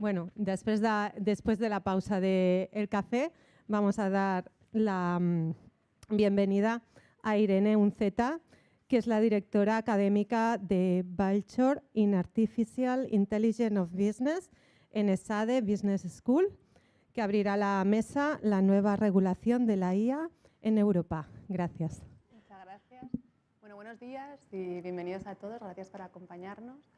Bueno, después de la pausa del café, vamos a dar la bienvenida a Irene Unceta, que es la directora académica de Vulture in Artificial Intelligence of Business en ESADE Business School, que abrirá la mesa la nueva regulación de la IA en Europa. Gracias. Muchas gracias. Bueno, buenos días y bienvenidos a todos. Gracias por acompañarnos.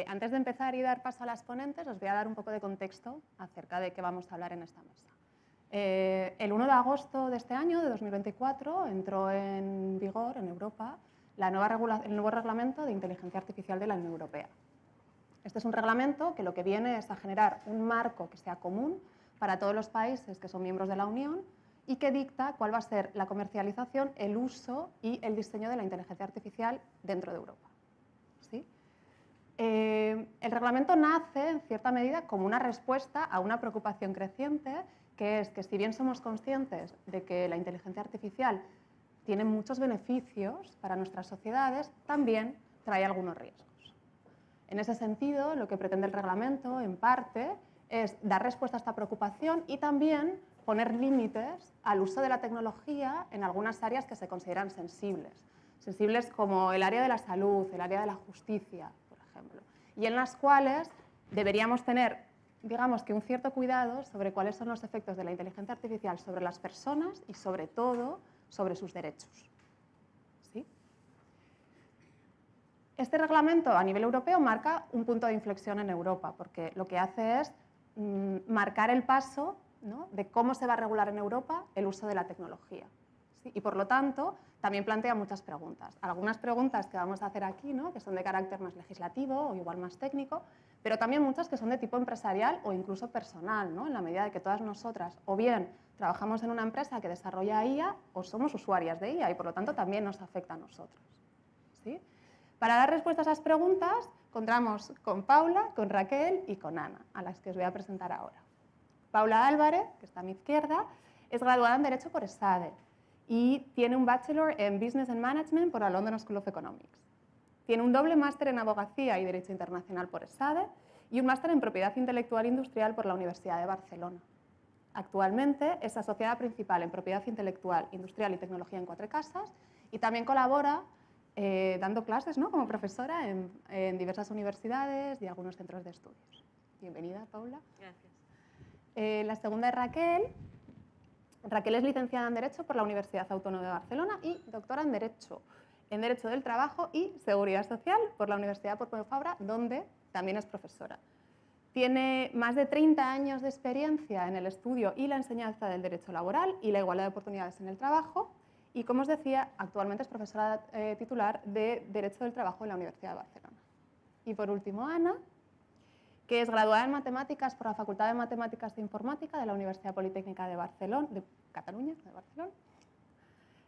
Antes de empezar y dar paso a las ponentes, os voy a dar un poco de contexto acerca de qué vamos a hablar en esta mesa. El 1 de agosto de este año, de 2024, entró en vigor en Europa el nuevo reglamento de inteligencia artificial de la Unión Europea. Este es un reglamento que lo que viene es a generar un marco que sea común para todos los países que son miembros de la Unión y que dicta cuál va a ser la comercialización, el uso y el diseño de la inteligencia artificial dentro de Europa. ¿Sí? El reglamento nace, en cierta medida, como una respuesta a una preocupación creciente, que es que si bien somos conscientes de que la inteligencia artificial tiene muchos beneficios para nuestras sociedades, también trae algunos riesgos. En ese sentido, lo que pretende el reglamento, en parte, es dar respuesta a esta preocupación y también poner límites al uso de la tecnología en algunas áreas que se consideran sensibles. Sensibles como el área de la salud, el área de la justicia, por ejemplo, y en las cuales deberíamos tener, digamos que un cierto cuidado sobre cuáles son los efectos de la inteligencia artificial sobre las personas y sobre todo sobre sus derechos. ¿Sí? Este reglamento a nivel europeo marca un punto de inflexión en Europa, porque lo que hace es marcar el paso, ¿no?, de cómo se va a regular en Europa el uso de la tecnología. ¿Sí? Y por lo tanto, también plantea muchas preguntas. Algunas preguntas que vamos a hacer aquí, ¿no?, que son de carácter más legislativo o igual más técnico, pero también muchas que son de tipo empresarial o incluso personal, ¿no?, en la medida de que todas nosotras o bien trabajamos en una empresa que desarrolla IA o somos usuarias de IA y por lo tanto también nos afecta a nosotros. ¿Sí? Para dar respuesta a esas preguntas, contamos con Paula, con Raquel y con Ana, a las que os voy a presentar ahora. Paula Álvarez, que está a mi izquierda, es graduada en Derecho por ESADE y tiene un Bachelor en Business and Management por la London School of Economics. Tiene un doble máster en Abogacía y Derecho Internacional por ESADE y un máster en Propiedad Intelectual Industrial por la Universidad de Barcelona. Actualmente es asociada principal en Propiedad Intelectual, Industrial y Tecnología en Cuatro Casas y también colabora dando clases, ¿no?, como profesora en diversas universidades y algunos centros de estudios. Bienvenida, Paula. Gracias. La segunda es Raquel. Raquel es licenciada en Derecho por la Universidad Autónoma de Barcelona y doctora en Derecho del Trabajo y Seguridad Social por la Universidad Pompeu Fabra, donde también es profesora. Tiene más de 30 años de experiencia en el estudio y la enseñanza del derecho laboral y la igualdad de oportunidades en el trabajo y, como os decía, actualmente es profesora titular de Derecho del Trabajo en la Universidad de Barcelona. Y por último, Ana, que es graduada en Matemáticas por la Facultad de Matemáticas e Informática de la Universidad Politécnica de Barcelona, de Cataluña, de Barcelona,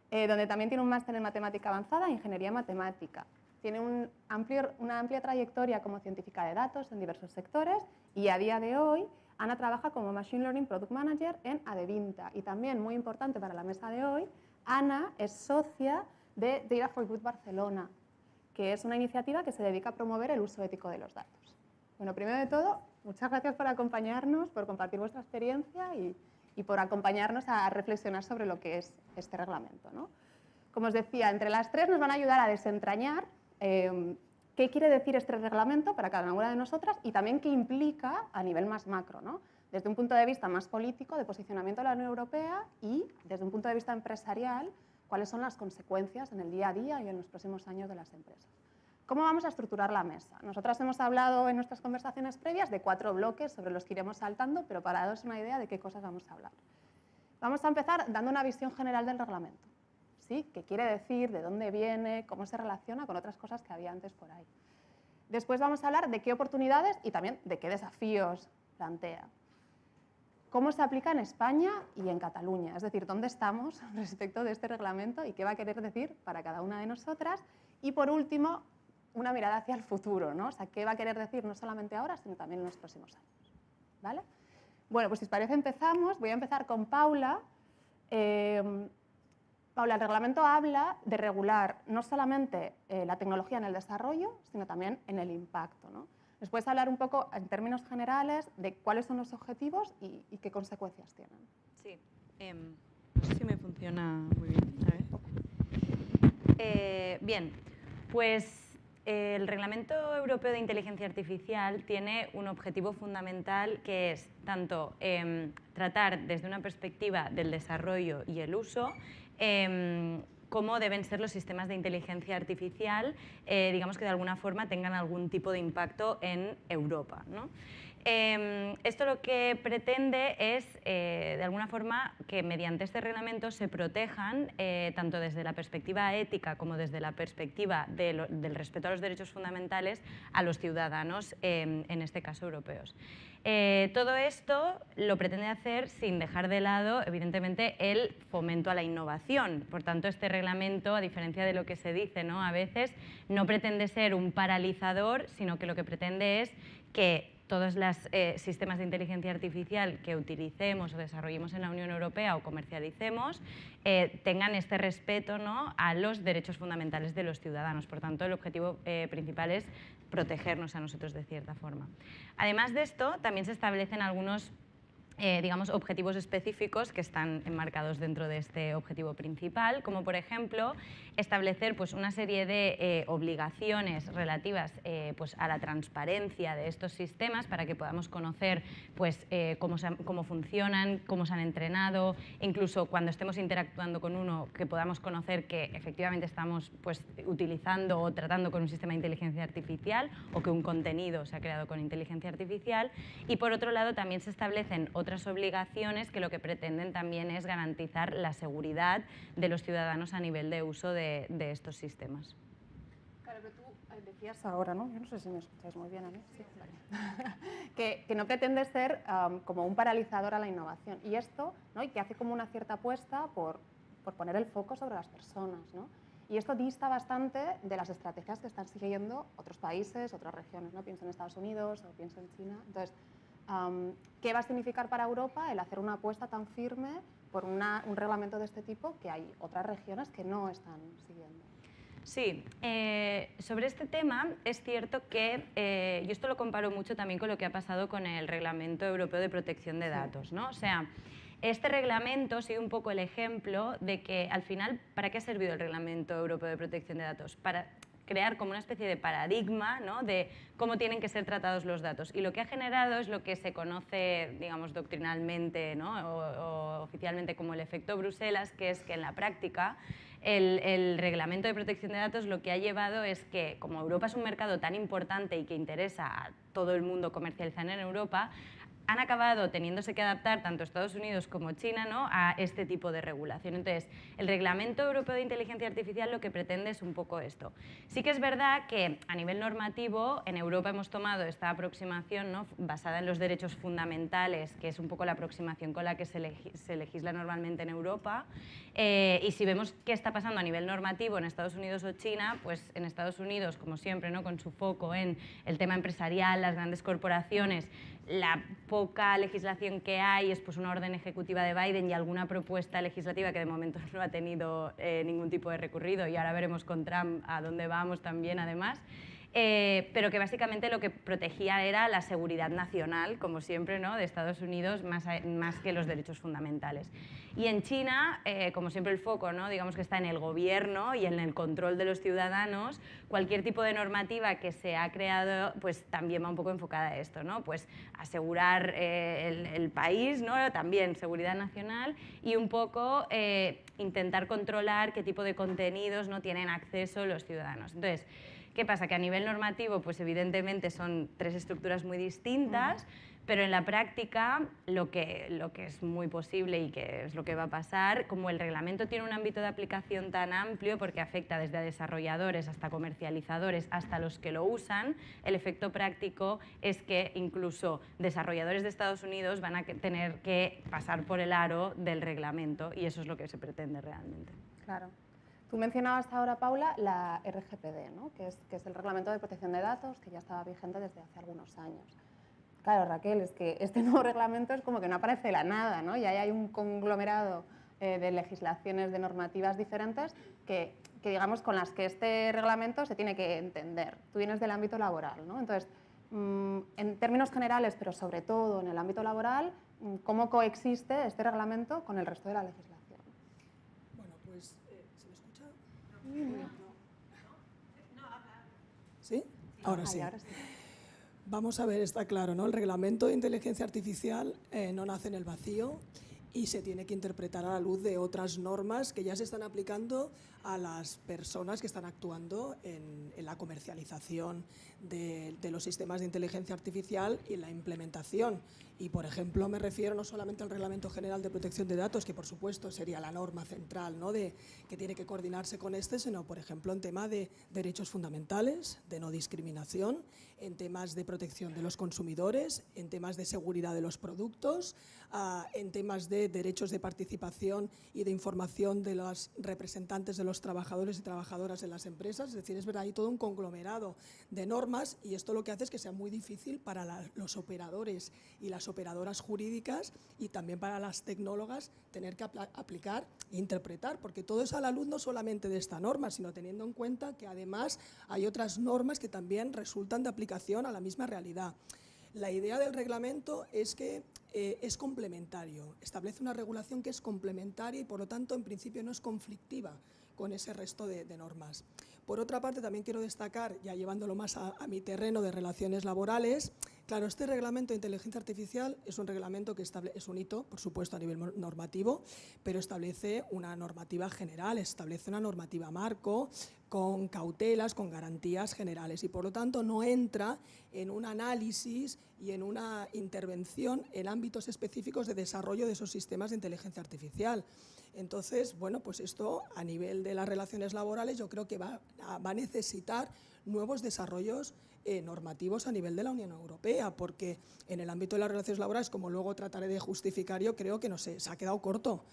donde también tiene un máster en Matemática Avanzada e Ingeniería Matemática. Tiene una amplia trayectoria como científica de datos en diversos sectores y a día de hoy Ana trabaja como Machine Learning Product Manager en Adevinta y también, muy importante para la mesa de hoy, Ana es socia de Data for Good Barcelona, que es una iniciativa que se dedica a promover el uso ético de los datos. Bueno, primero de todo, muchas gracias por acompañarnos, por compartir vuestra experiencia y por acompañarnos a reflexionar sobre lo que es este reglamento, ¿no? Como os decía, entre las tres nos van a ayudar a desentrañar qué quiere decir este reglamento para cada una de nosotras y también qué implica a nivel más macro, ¿no?, desde un punto de vista más político de posicionamiento de la Unión Europea y desde un punto de vista empresarial, cuáles son las consecuencias en el día a día y en los próximos años de las empresas. ¿Cómo vamos a estructurar la mesa? Nosotras hemos hablado en nuestras conversaciones previas de 4 bloques sobre los que iremos saltando, pero para daros una idea de qué cosas vamos a hablar. Vamos a empezar dando una visión general del reglamento. ¿Sí? ¿Qué quiere decir? ¿De dónde viene? ¿Cómo se relaciona con otras cosas que había antes por ahí? Después vamos a hablar de qué oportunidades y también de qué desafíos plantea. ¿Cómo se aplica en España y en Cataluña? Es decir, ¿dónde estamos respecto de este reglamento y qué va a querer decir para cada una de nosotras? Y por último, una mirada hacia el futuro, ¿no? O sea, ¿qué va a querer decir no solamente ahora, sino también en los próximos años? ¿Vale? Bueno, pues si os parece empezamos. Voy a empezar con Paula. Paula, el reglamento habla de regular no solamente la tecnología en el desarrollo, sino también en el impacto, ¿no? ¿Nos puedes hablar un poco, en términos generales, de cuáles son los objetivos y qué consecuencias tienen? Sí, no sé si me funciona muy bien. A ver. Bien, pues el Reglamento Europeo de Inteligencia Artificial tiene un objetivo fundamental que es tanto tratar desde una perspectiva del desarrollo y el uso, cómo deben ser los sistemas de inteligencia artificial, digamos que de alguna forma tengan algún tipo de impacto en Europa, ¿no? Esto lo que pretende es, de alguna forma, que mediante este reglamento se protejan, tanto desde la perspectiva ética como desde la perspectiva del respeto a los derechos fundamentales, a los ciudadanos, en este caso europeos. Todo esto lo pretende hacer sin dejar de lado, evidentemente, el fomento a la innovación. Por tanto, este reglamento, a diferencia de lo que se dice, ¿no?, a veces, no pretende ser un paralizador, sino que lo que pretende es que todos los sistemas de inteligencia artificial que utilicemos o desarrollemos en la Unión Europea o comercialicemos tengan este respeto, ¿no?, a los derechos fundamentales de los ciudadanos. Por tanto, el objetivo principal es protegernos a nosotros de cierta forma. Además de esto, también se establecen algunos digamos, objetivos específicos que están enmarcados dentro de este objetivo principal, como por ejemplo establecer pues, una serie de obligaciones relativas pues, a la transparencia de estos sistemas para que podamos conocer pues, cómo funcionan, cómo se han entrenado, incluso cuando estemos interactuando con uno que podamos conocer que efectivamente estamos pues, utilizando o tratando con un sistema de inteligencia artificial o que un contenido se ha creado con inteligencia artificial. Y por otro lado también se establecen otras obligaciones que lo que pretenden también es garantizar la seguridad de los ciudadanos a nivel de uso de estos sistemas. Claro, que tú decías ahora, ¿no? Yo no sé si me escucháis muy bien a mí. Sí, vale. que no pretende ser como un paralizador a la innovación. Y esto, ¿no?, y que hace como una cierta apuesta por poner el foco sobre las personas, ¿no? Y esto dista bastante de las estrategias que están siguiendo otros países, otras regiones, ¿no? Pienso en Estados Unidos o pienso en China. Entonces, ¿qué va a significar para Europa el hacer una apuesta tan firme por un reglamento de este tipo que hay otras regiones que no están siguiendo? Sí, sobre este tema es cierto que yo esto lo comparo mucho también con lo que ha pasado con el Reglamento Europeo de Protección de Datos, ¿no? O sea, este reglamento sigue un poco el ejemplo de que al final, ¿para qué ha servido el Reglamento Europeo de Protección de Datos? Para crear como una especie de paradigma, ¿no?, de cómo tienen que ser tratados los datos. Y lo que ha generado es lo que se conoce, digamos, doctrinalmente, ¿no?, o oficialmente como el efecto Bruselas, que es que en la práctica el reglamento de protección de datos lo que ha llevado es que, como Europa es un mercado tan importante y que interesa a todo el mundo comercializar en Europa, han acabado teniéndose que adaptar tanto Estados Unidos como China, ¿no?, a este tipo de regulación. Entonces, el Reglamento Europeo de Inteligencia Artificial lo que pretende es un poco esto. Sí que es verdad que a nivel normativo en Europa hemos tomado esta aproximación, ¿no?, basada en los derechos fundamentales, que es un poco la aproximación con la que se legisla normalmente en Europa. Y si vemos qué está pasando a nivel normativo en Estados Unidos o China, pues en Estados Unidos, como siempre, ¿no?, con su foco en el tema empresarial, las grandes corporaciones, la poca legislación que hay es pues una orden ejecutiva de Biden y alguna propuesta legislativa que de momento no ha tenido ningún tipo de recurrido, y ahora veremos con Trump a dónde vamos también además. Pero que básicamente lo que protegía era la seguridad nacional, como siempre, ¿no?, de Estados Unidos, más que los derechos fundamentales. Y en China, como siempre el foco, ¿no?, digamos que está en el gobierno y en el control de los ciudadanos. Cualquier tipo de normativa que se ha creado pues también va un poco enfocada a esto, ¿no?, pues asegurar el país, ¿no?, también seguridad nacional, y un poco intentar controlar qué tipo de contenidos no tienen acceso los ciudadanos. Entonces, ¿qué pasa? Que a nivel normativo, pues evidentemente son tres estructuras muy distintas, pero en la práctica lo que es muy posible y que es lo que va a pasar, como el reglamento tiene un ámbito de aplicación tan amplio porque afecta desde a desarrolladores hasta comercializadores hasta los que lo usan, el efecto práctico es que incluso desarrolladores de Estados Unidos van a tener que pasar por el aro del reglamento, y eso es lo que se pretende realmente. Claro. Tú mencionabas ahora, Paula, la RGPD, ¿no?, que es el Reglamento de Protección de Datos, que ya estaba vigente desde hace algunos años. Claro, Raquel, es que este nuevo reglamento es como que no aparece de la nada, ¿no? Y ahí hay un conglomerado de legislaciones, de normativas diferentes que digamos con las que este reglamento se tiene que entender. Tú vienes del ámbito laboral, ¿no? Entonces, en términos generales, pero sobre todo en el ámbito laboral, cómo coexiste este reglamento con el resto de la legislación. Bueno, pues, ¿se me escucha? ¿Sí? Ahora sí. Ahora sí. Vamos a ver, está claro, ¿no? El reglamento de inteligencia artificial no nace en el vacío y se tiene que interpretar a la luz de otras normas que ya se están aplicando a las personas que están actuando en la comercialización de los sistemas de inteligencia artificial y la implementación. Y, por ejemplo, me refiero no solamente al Reglamento General de Protección de Datos, que por supuesto sería la norma central, ¿no?, que tiene que coordinarse con sino, por ejemplo, en tema de derechos fundamentales, de no discriminación, en temas de protección de los consumidores, en temas de seguridad de los productos, en temas de derechos de participación y de información de los representantes de los trabajadores y trabajadoras en las empresas. Es decir, es verdad, hay todo un conglomerado de normas y esto lo que hace es que sea muy difícil para los operadores y las operadoras jurídicas y también para las tecnólogas tener que aplicar e interpretar, porque todo es a la luz no solamente de esta norma, sino teniendo en cuenta que además hay otras normas que también resultan de aplicación a la misma realidad. La idea del reglamento es que es complementario, establece una regulación que es complementaria y por lo tanto en principio no es conflictiva con ese resto de normas. Por otra parte, también quiero destacar, ya llevándolo más a mi terreno de relaciones laborales, claro, este reglamento de inteligencia artificial es un reglamento que es un hito, por supuesto, a nivel normativo, pero establece una normativa general, establece una normativa marco con cautelas, con garantías generales y, por lo tanto, no entra en un análisis y en una intervención en ámbitos específicos de desarrollo de esos sistemas de inteligencia artificial. Entonces, bueno, pues esto a nivel de las relaciones laborales yo creo que va a necesitar nuevos desarrollos normativos a nivel de la Unión Europea, porque en el ámbito de las relaciones laborales, como luego trataré de justificar, yo creo que no sé, se ha quedado corto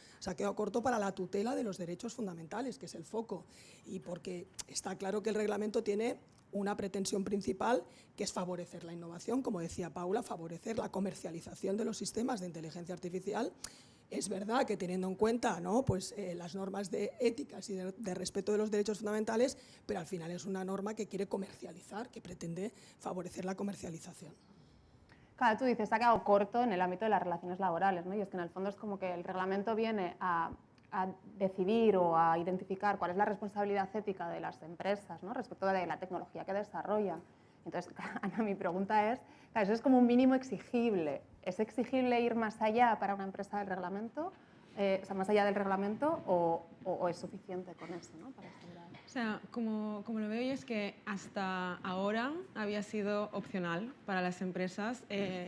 para la tutela de los derechos fundamentales, que es el foco, y porque está claro que el reglamento tiene una pretensión principal, que es favorecer la innovación, como decía Paula, favorecer la comercialización de los sistemas de inteligencia artificial. Es verdad que teniendo en cuenta, ¿no?, pues, las normas de éticas y de respeto de los derechos fundamentales, pero al final es una norma que quiere comercializar, que pretende favorecer la comercialización. Claro, tú dices, se ha quedado corto en el ámbito de las relaciones laborales, ¿no? Y es que en el fondo es como que el reglamento viene a decidir o a identificar cuál es la responsabilidad ética de las empresas, ¿no?, respecto de la tecnología que desarrollan. Entonces, Ana, mi pregunta es, claro, eso es como un mínimo exigible. ¿Es exigible ir más allá para una empresa del reglamento? O sea, más allá del reglamento, o es suficiente con eso, ¿no?, para asegurar? O sea, como lo veo yo es que hasta ahora había sido opcional para las empresas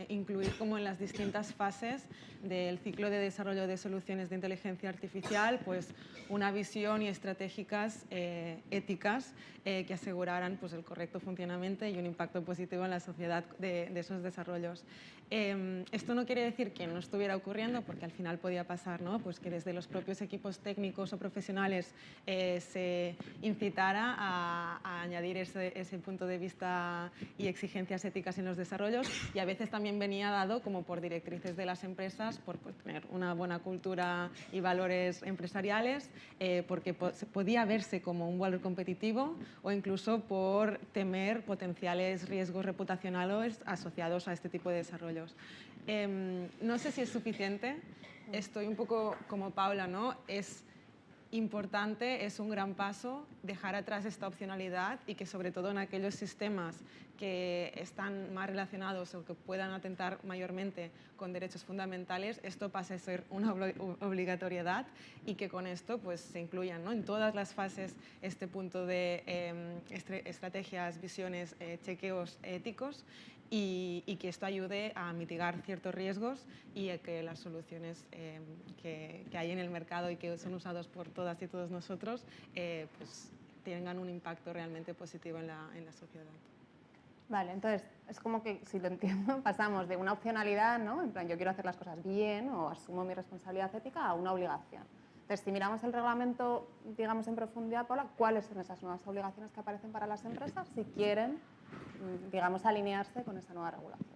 incluir como en las distintas fases del ciclo de desarrollo de soluciones de inteligencia artificial pues una visión y estratégicas éticas que aseguraran pues el correcto funcionamiento y un impacto positivo en la sociedad de esos desarrollos. Esto no quiere decir que no estuviera ocurriendo, porque al final podía pasar, ¿no?, pues que desde los propios equipos técnicos o profesionales se incitara a añadir ese punto de vista y exigencias éticas en los desarrollos, y a veces también venía dado como por directrices de las empresas, por tener una buena cultura y valores empresariales, porque podía verse como un valor competitivo o incluso por temer potenciales riesgos reputacionales asociados a este tipo de desarrollos. No sé si es suficiente, estoy un poco como Paula, ¿no? Es importante, es un gran paso dejar atrás esta opcionalidad y que sobre todo en aquellos sistemas que están más relacionados o que puedan atentar mayormente con derechos fundamentales, esto pase a ser una obligatoriedad y que con esto pues, se incluyan, ¿no?, en todas las fases este punto de estrategias, visiones, chequeos éticos y que esto ayude a mitigar ciertos riesgos y a que las soluciones que hay en el mercado y que son usados por todas y todos nosotros pues tengan un impacto realmente positivo en la sociedad. Vale, entonces es como que, si lo entiendo, pasamos de una opcionalidad, ¿no?, en plan yo quiero hacer las cosas bien o asumo mi responsabilidad ética, a una obligación. Entonces, si miramos el reglamento, digamos, en profundidad, Paula, ¿cuáles son esas nuevas obligaciones que aparecen para las empresas si quieren, digamos, alinearse con esa nueva regulación?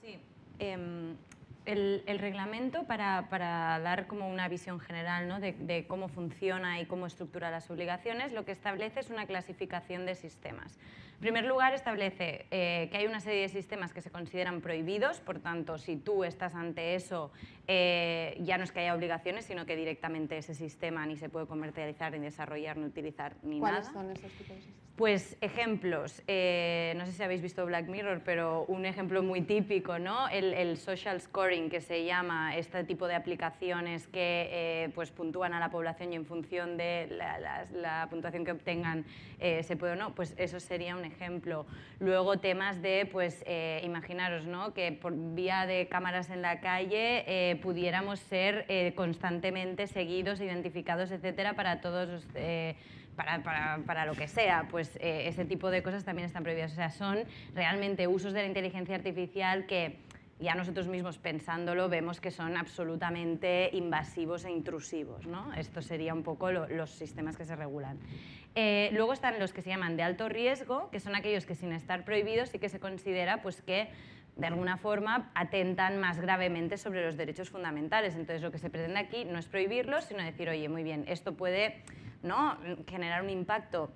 Sí. El reglamento, para dar como una visión general, ¿no?, de cómo funciona y cómo estructura las obligaciones, lo que establece es una clasificación de sistemas. primer lugar, establece que hay una serie de sistemas que se consideran prohibidos, por tanto, si tú estás ante eso, ya no es que haya obligaciones, sino que directamente ese sistema ni se puede comercializar, ni desarrollar, ni utilizar, ni nada. ¿Cuáles son esos tipos de sistemas? Pues ejemplos, no sé si habéis visto Black Mirror, pero un ejemplo muy típico, ¿no? El social scoring, que se llama este tipo de aplicaciones que pues puntúan a la población y en función de la puntuación que obtengan se puede o no, pues eso sería un ejemplo. Luego temas de, pues imaginaros, ¿no? Que por vía de cámaras en la calle pudiéramos ser constantemente seguidos, identificados, etcétera, para todos los... Para lo que sea, pues ese tipo de cosas también están prohibidas. O sea, son realmente usos de la inteligencia artificial que ya nosotros mismos pensándolo vemos que son absolutamente invasivos e intrusivos, ¿no? Esto sería un poco los sistemas que se regulan. Luego están los que se llaman de alto riesgo, que son aquellos que sin estar prohibidos sí que se considera pues, que de alguna forma atentan más gravemente sobre los derechos fundamentales. Entonces lo que se pretende aquí no es prohibirlos, sino decir, oye, muy bien, esto puede, ¿no?, generar un impacto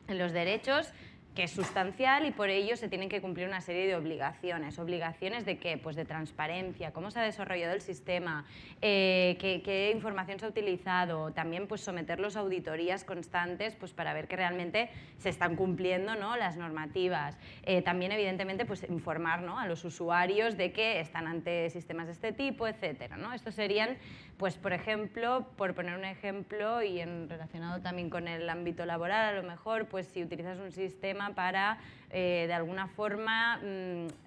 en los derechos que es sustancial y por ello se tienen que cumplir una serie de obligaciones. ¿Obligaciones de qué? Pues de transparencia, cómo se ha desarrollado el sistema, qué información se ha utilizado, también pues someterlos a auditorías constantes pues para ver que realmente se están cumpliendo, ¿no?, las normativas. También evidentemente pues informar, ¿no?, a los usuarios de que están ante sistemas de este tipo, etcétera, ¿no? Estos serían, pues por ejemplo, por poner un ejemplo y relacionado también con el ámbito laboral, a lo mejor pues si utilizas un sistema para, de alguna forma,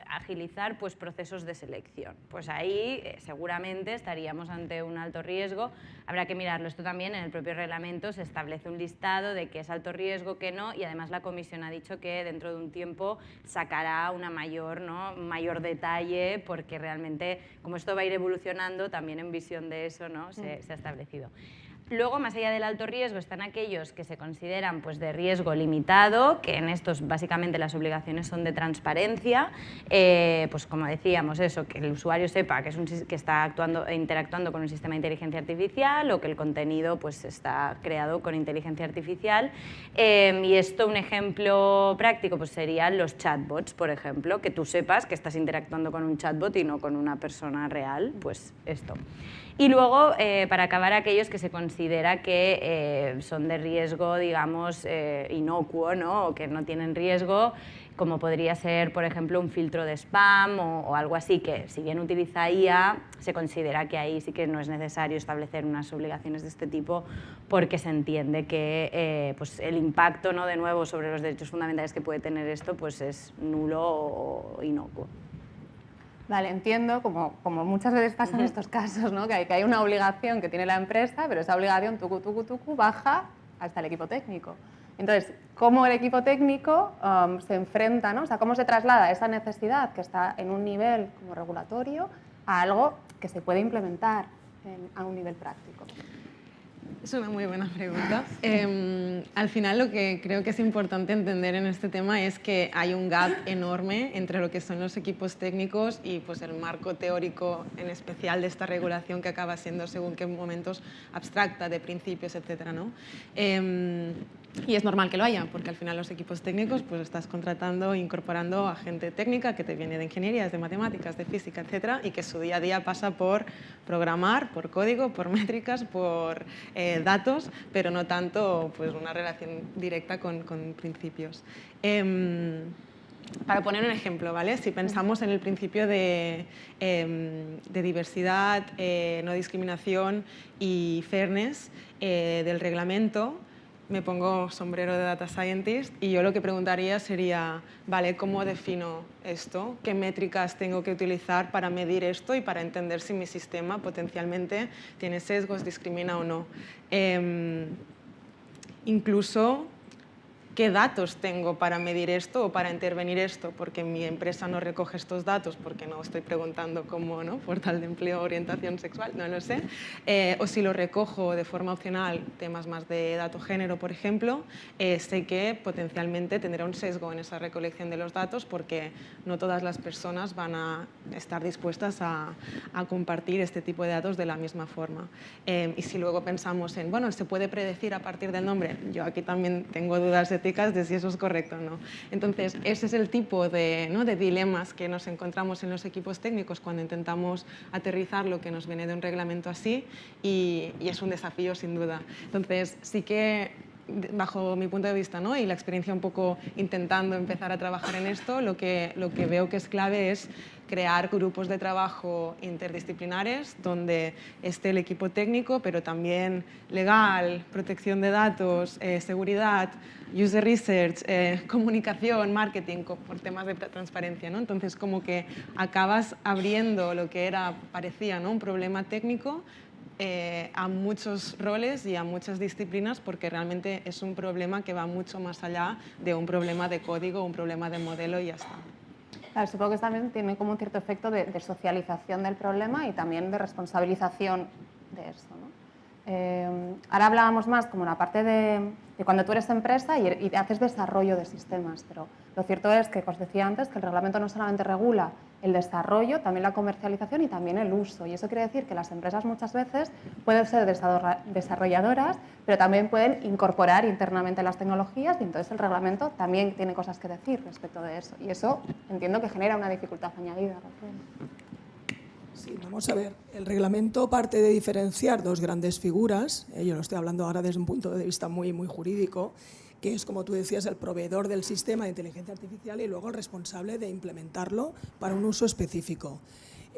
agilizar pues, procesos de selección. Pues ahí seguramente estaríamos ante un alto riesgo. Habrá que mirarlo. Esto también en el propio reglamento se establece un listado de qué es alto riesgo, qué no, y además la Comisión ha dicho que dentro de un tiempo sacará un mayor detalle, porque realmente, como esto va a ir evolucionando, también en visión de eso, ¿no?, se ha establecido. Luego, más allá del alto riesgo, están aquellos que se consideran pues, de riesgo limitado, que en estos básicamente las obligaciones son de transparencia, pues como decíamos, eso, que el usuario sepa que está interactuando con un sistema de inteligencia artificial o que el contenido pues, está creado con inteligencia artificial. Y esto, un ejemplo práctico, pues serían los chatbots, por ejemplo, que tú sepas que estás interactuando con un chatbot y no con una persona real, pues esto. Y luego, para acabar, aquellos que se considera que son de riesgo, digamos, inocuo, ¿no?, o que no tienen riesgo, como podría ser, por ejemplo, un filtro de spam o algo así, que si bien utiliza IA, se considera que ahí sí que no es necesario establecer unas obligaciones de este tipo porque se entiende que pues el impacto, ¿no?, de nuevo, sobre los derechos fundamentales que puede tener esto pues es nulo o inocuo. Vale, entiendo, como muchas veces pasa en estos casos, ¿no?, que hay una obligación que tiene la empresa, pero esa obligación tucu, baja hasta el equipo técnico. Entonces, ¿cómo el equipo técnico se enfrenta, ¿no?, o sea, cómo se traslada esa necesidad que está en un nivel como regulatorio a algo que se puede implementar a un nivel práctico? Es una muy buena pregunta. Al final lo que creo que es importante entender en este tema es que hay un gap enorme entre lo que son los equipos técnicos y pues, el marco teórico en especial de esta regulación que acaba siendo según qué momentos abstracta, de principios, etcétera, ¿no? Y es normal que lo haya, porque al final los equipos técnicos pues estás contratando, incorporando a gente técnica que te viene de ingenierías, de matemáticas, de física, etcétera, y que su día a día pasa por programar, por código, por métricas, por datos, pero no tanto pues, una relación directa con principios. Para poner un ejemplo, ¿vale? Si pensamos en el principio de diversidad, no discriminación y fairness del reglamento, me pongo sombrero de Data Scientist y yo lo que preguntaría sería, vale, ¿cómo defino esto? ¿Qué métricas tengo que utilizar para medir esto y para entender si mi sistema potencialmente tiene sesgos, discrimina o no? Incluso, ¿qué datos tengo para medir esto o para intervenir esto? Porque mi empresa no recoge estos datos porque no estoy preguntando cómo, ¿no?, portal de empleo, orientación sexual, no lo sé. O si lo recojo de forma opcional, temas más de dato género, por ejemplo, sé que potencialmente tendrá un sesgo en esa recolección de los datos porque no todas las personas van a estar dispuestas a compartir este tipo de datos de la misma forma. Y si luego pensamos en, bueno, ¿se puede predecir a partir del nombre? Yo aquí también tengo dudas de éticas de si eso es correcto o no. Entonces, ese es el tipo de, ¿no?, de dilemas que nos encontramos en los equipos técnicos cuando intentamos aterrizar lo que nos viene de un reglamento así, y es un desafío sin duda. Entonces, sí que bajo mi punto de vista, ¿no?, y la experiencia un poco intentando empezar a trabajar en esto, lo que veo que es clave es crear grupos de trabajo interdisciplinares donde esté el equipo técnico, pero también legal, protección de datos, seguridad, user research, comunicación, marketing, por temas de transparencia, ¿no? Entonces, como que acabas abriendo lo que parecía, ¿no?, un problema técnico a muchos roles y a muchas disciplinas, porque realmente es un problema que va mucho más allá de un problema de código, un problema de modelo y ya está. Claro, supongo que también tiene como un cierto efecto de socialización del problema y también de responsabilización de eso, ¿no? Ahora hablábamos más como la parte de cuando tú eres empresa y haces desarrollo de sistemas, pero lo cierto es que, como os decía antes, que el reglamento no solamente regula el desarrollo, también la comercialización y también el uso. Y eso quiere decir que las empresas muchas veces pueden ser desarrolladoras, pero también pueden incorporar internamente las tecnologías, y entonces el reglamento también tiene cosas que decir respecto de eso. Y eso entiendo que genera una dificultad añadida. Sí, vamos a ver. El reglamento parte de diferenciar dos grandes figuras. Yo lo estoy hablando ahora desde un punto de vista muy jurídico, que es, como tú decías, el proveedor del sistema de inteligencia artificial y luego el responsable de implementarlo para un uso específico.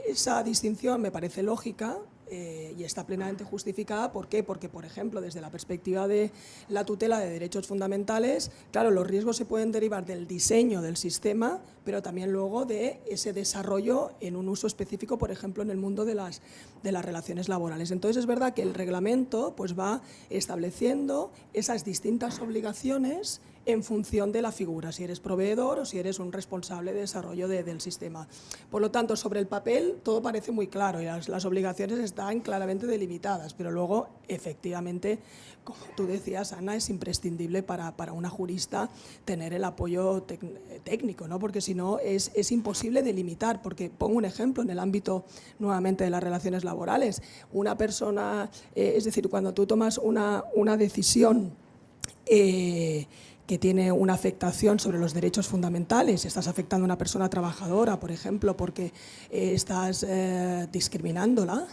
Esa distinción me parece lógica y está plenamente justificada. ¿Por qué? Porque, por ejemplo, desde la perspectiva de la tutela de derechos fundamentales, claro, los riesgos se pueden derivar del diseño del sistema, pero también luego de ese desarrollo en un uso específico, por ejemplo, en el mundo de las relaciones laborales. Entonces, es verdad que el reglamento pues, va estableciendo esas distintas obligaciones en función de la figura, si eres proveedor o si eres un responsable de desarrollo del sistema. Por lo tanto, sobre el papel todo parece muy claro y las obligaciones están claramente delimitadas, pero luego, efectivamente, como tú decías, Ana, es imprescindible para una jurista tener el apoyo técnico, ¿no? Porque si no es imposible delimitar, porque pongo un ejemplo en el ámbito nuevamente de las relaciones laborales. Una persona, es decir, cuando tú tomas una decisión que tiene una afectación sobre los derechos fundamentales, estás afectando a una persona trabajadora, por ejemplo, porque estás discriminándola.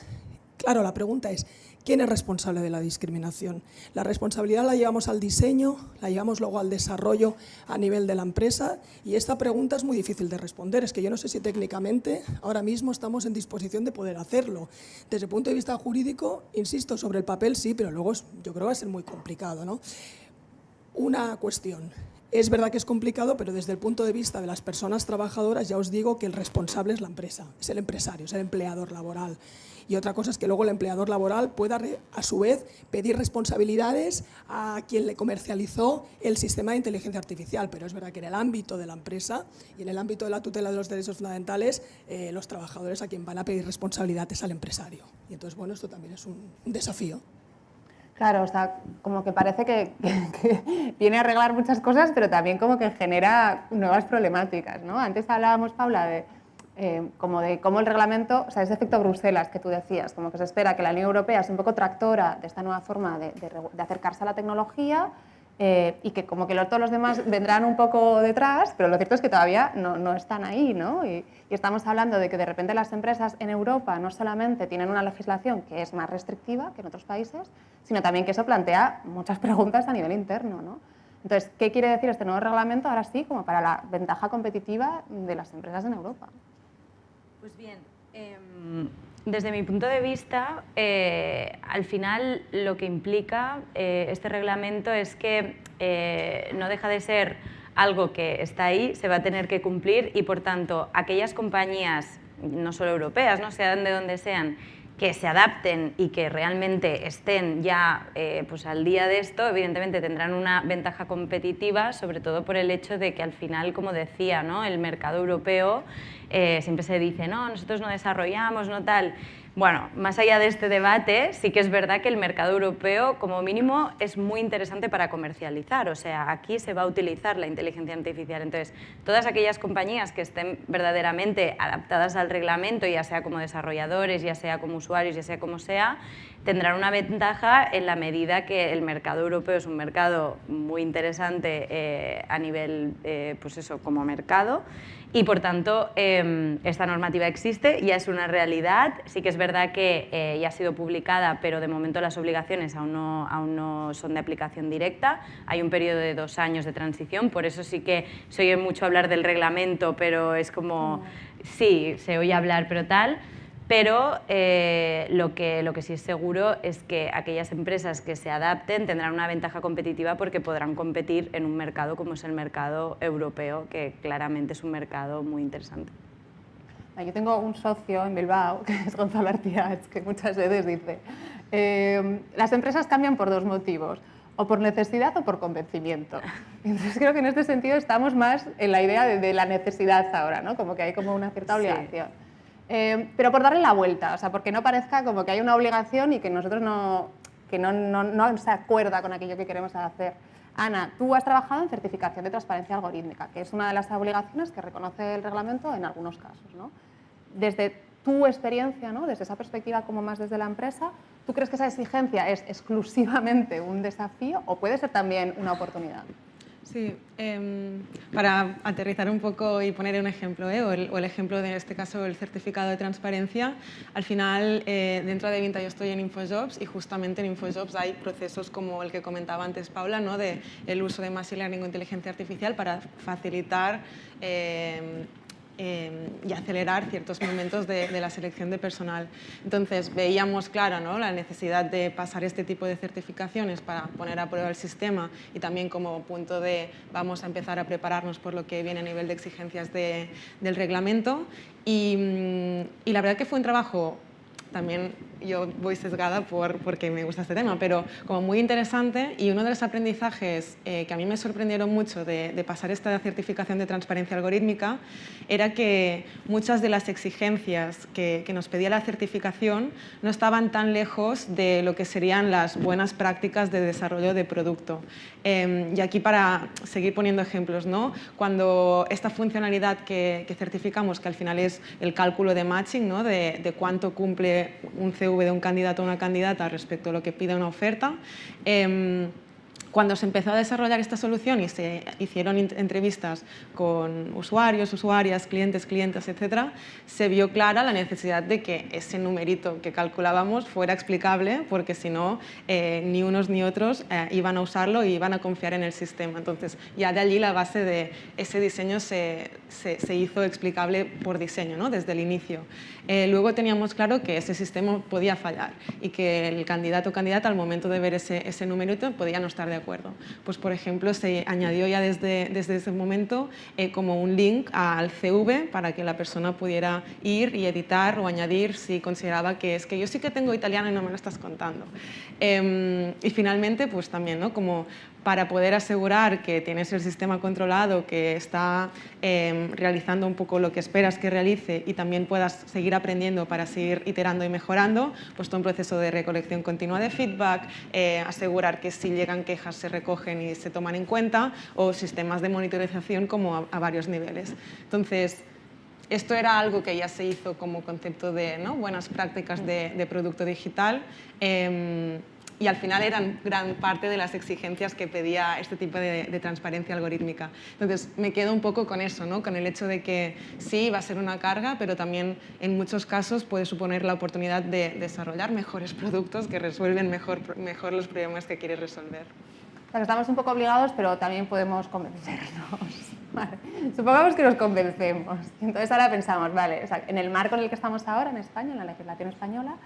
Claro, la pregunta es, ¿quién es responsable de la discriminación? La responsabilidad la llevamos al diseño, la llevamos luego al desarrollo a nivel de la empresa, y esta pregunta es muy difícil de responder. Es que yo no sé si técnicamente ahora mismo estamos en disposición de poder hacerlo. Desde el punto de vista jurídico, insisto, sobre el papel sí, pero luego yo creo que va a ser muy complicado, ¿no? Una cuestión. Es verdad que es complicado, pero desde el punto de vista de las personas trabajadoras ya os digo que el responsable es la empresa, es el empresario, es el empleador laboral. Y otra cosa es que luego el empleador laboral pueda, a su vez, pedir responsabilidades a quien le comercializó el sistema de inteligencia artificial. Pero es verdad que en el ámbito de la empresa y en el ámbito de la tutela de los derechos fundamentales, los trabajadores a quien van a pedir responsabilidad es al empresario. Y entonces, bueno, esto también es un desafío. Claro, o sea, como que parece que viene a arreglar muchas cosas, pero también como que genera nuevas problemáticas, ¿no? Antes hablábamos, Paula, de cómo el reglamento, o sea, ese efecto Bruselas que tú decías, como que se espera que la Unión Europea sea un poco tractora de esta nueva forma de acercarse a la tecnología, y que como que todos los demás vendrán un poco detrás, pero lo cierto es que todavía no están ahí, ¿no? Y estamos hablando de que de repente las empresas en Europa no solamente tienen una legislación que es más restrictiva que en otros países, sino también que eso plantea muchas preguntas a nivel interno, ¿no? Entonces, ¿qué quiere decir este nuevo reglamento ahora sí como para la ventaja competitiva de las empresas en Europa? Pues bien, desde mi punto de vista, al final lo que implica este reglamento es que no deja de ser algo que está ahí, se va a tener que cumplir, y por tanto aquellas compañías, no solo europeas, no sean de donde sean, que se adapten y que realmente estén ya pues al día de esto, evidentemente tendrán una ventaja competitiva, sobre todo por el hecho de que al final, como decía, ¿no?, el mercado europeo siempre se dice, no, nosotros no desarrollamos, no tal. Bueno, más allá de este debate, sí que es verdad que el mercado europeo, como mínimo, es muy interesante para comercializar. O sea, aquí se va a utilizar la inteligencia artificial. Entonces, todas aquellas compañías que estén verdaderamente adaptadas al reglamento, ya sea como desarrolladores, ya sea como usuarios, ya sea como sea, tendrán una ventaja en la medida que el mercado europeo es un mercado muy interesante a nivel, pues eso, como mercado. Y, por tanto, esta normativa existe, ya es una realidad. Sí que es verdad que ya ha sido publicada, pero de momento las obligaciones aún no son de aplicación directa. Hay un periodo de 2 años de transición, por eso sí que se oye mucho hablar del reglamento, pero es como, sí, se oye hablar, pero tal. Pero lo que sí es seguro es que aquellas empresas que se adapten tendrán una ventaja competitiva porque podrán competir en un mercado como es el mercado europeo, que claramente es un mercado muy interesante. Yo tengo un socio en Bilbao, que es Gonzalo Artiach, que muchas veces dice las empresas cambian por 2 motivos, o por necesidad o por convencimiento. Entonces creo que en este sentido estamos más en la idea de la necesidad ahora, ¿no? Como que hay como una cierta obligación. Sí. Pero por darle la vuelta, o sea, porque no parezca como que hay una obligación y que nosotros no se acuerda con aquello que queremos hacer. Ana, tú has trabajado en certificación de transparencia algorítmica, que es una de las obligaciones que reconoce el reglamento en algunos casos, ¿no? Desde tu experiencia, ¿no? Desde esa perspectiva como más desde la empresa, ¿tú crees que esa exigencia es exclusivamente un desafío o puede ser también una oportunidad? Sí, para aterrizar un poco y poner un ejemplo, o el ejemplo de este caso, el certificado de transparencia, al final dentro de Vinta yo estoy en InfoJobs y justamente en InfoJobs hay procesos como el que comentaba antes Paula, ¿no? De el uso de Machine Learning o inteligencia artificial para facilitar y acelerar ciertos momentos de la selección de personal. Entonces veíamos clara, ¿no? La necesidad de pasar este tipo de certificaciones para poner a prueba el sistema y también como punto de vamos a empezar a prepararnos por lo que viene a nivel de exigencias del reglamento y la verdad que fue un trabajo también yo voy sesgada porque me gusta este tema, pero como muy interesante y uno de los aprendizajes que a mí me sorprendieron mucho de pasar esta certificación de transparencia algorítmica era que muchas de las exigencias que nos pedía la certificación no estaban tan lejos de lo que serían las buenas prácticas de desarrollo de producto. Y aquí para seguir poniendo ejemplos, ¿no? Cuando esta funcionalidad que certificamos, que al final es el cálculo de matching, ¿no? de cuánto cumple un CV de un candidato o una candidata respecto a lo que pide una oferta, cuando se empezó a desarrollar esta solución y se hicieron entrevistas con usuarios, usuarias, clientes, clientas, etc., se vio clara la necesidad de que ese numerito que calculábamos fuera explicable, porque si no, ni unos ni otros iban a usarlo y iban a confiar en el sistema. Entonces, ya de allí la base de ese diseño se hizo explicable por diseño, ¿no? Desde el inicio. Luego teníamos claro que ese sistema podía fallar y que el candidato o candidata al momento de ver ese numerito podía no estar de acuerdo. Pues, por ejemplo, se añadió ya desde ese momento como un link al CV para que la persona pudiera ir y editar o añadir si consideraba que es que yo sí que tengo italiano y no me lo estás contando. Y finalmente, pues también, ¿no? Como para poder asegurar que tienes el sistema controlado, que está realizando un poco lo que esperas que realice y también puedas seguir aprendiendo para seguir iterando y mejorando, pues todo un proceso de recolección continua de feedback, asegurar que si llegan quejas se recogen y se toman en cuenta, o sistemas de monitorización como a varios niveles. Entonces, esto era algo que ya se hizo como concepto de, ¿no? buenas prácticas de producto digital. Y al final eran gran parte de las exigencias que pedía este tipo de transparencia algorítmica. Entonces me quedo un poco con eso, ¿no? Con el hecho de que sí, va a ser una carga, pero también en muchos casos puede suponer la oportunidad de desarrollar mejores productos que resuelven mejor los problemas que quieres resolver. O sea, que estamos un poco obligados, pero también podemos convencernos. Vale. Supongamos que nos convencemos. Entonces ahora pensamos, vale, o sea, en el marco en el que estamos ahora, en España, en la legislación española,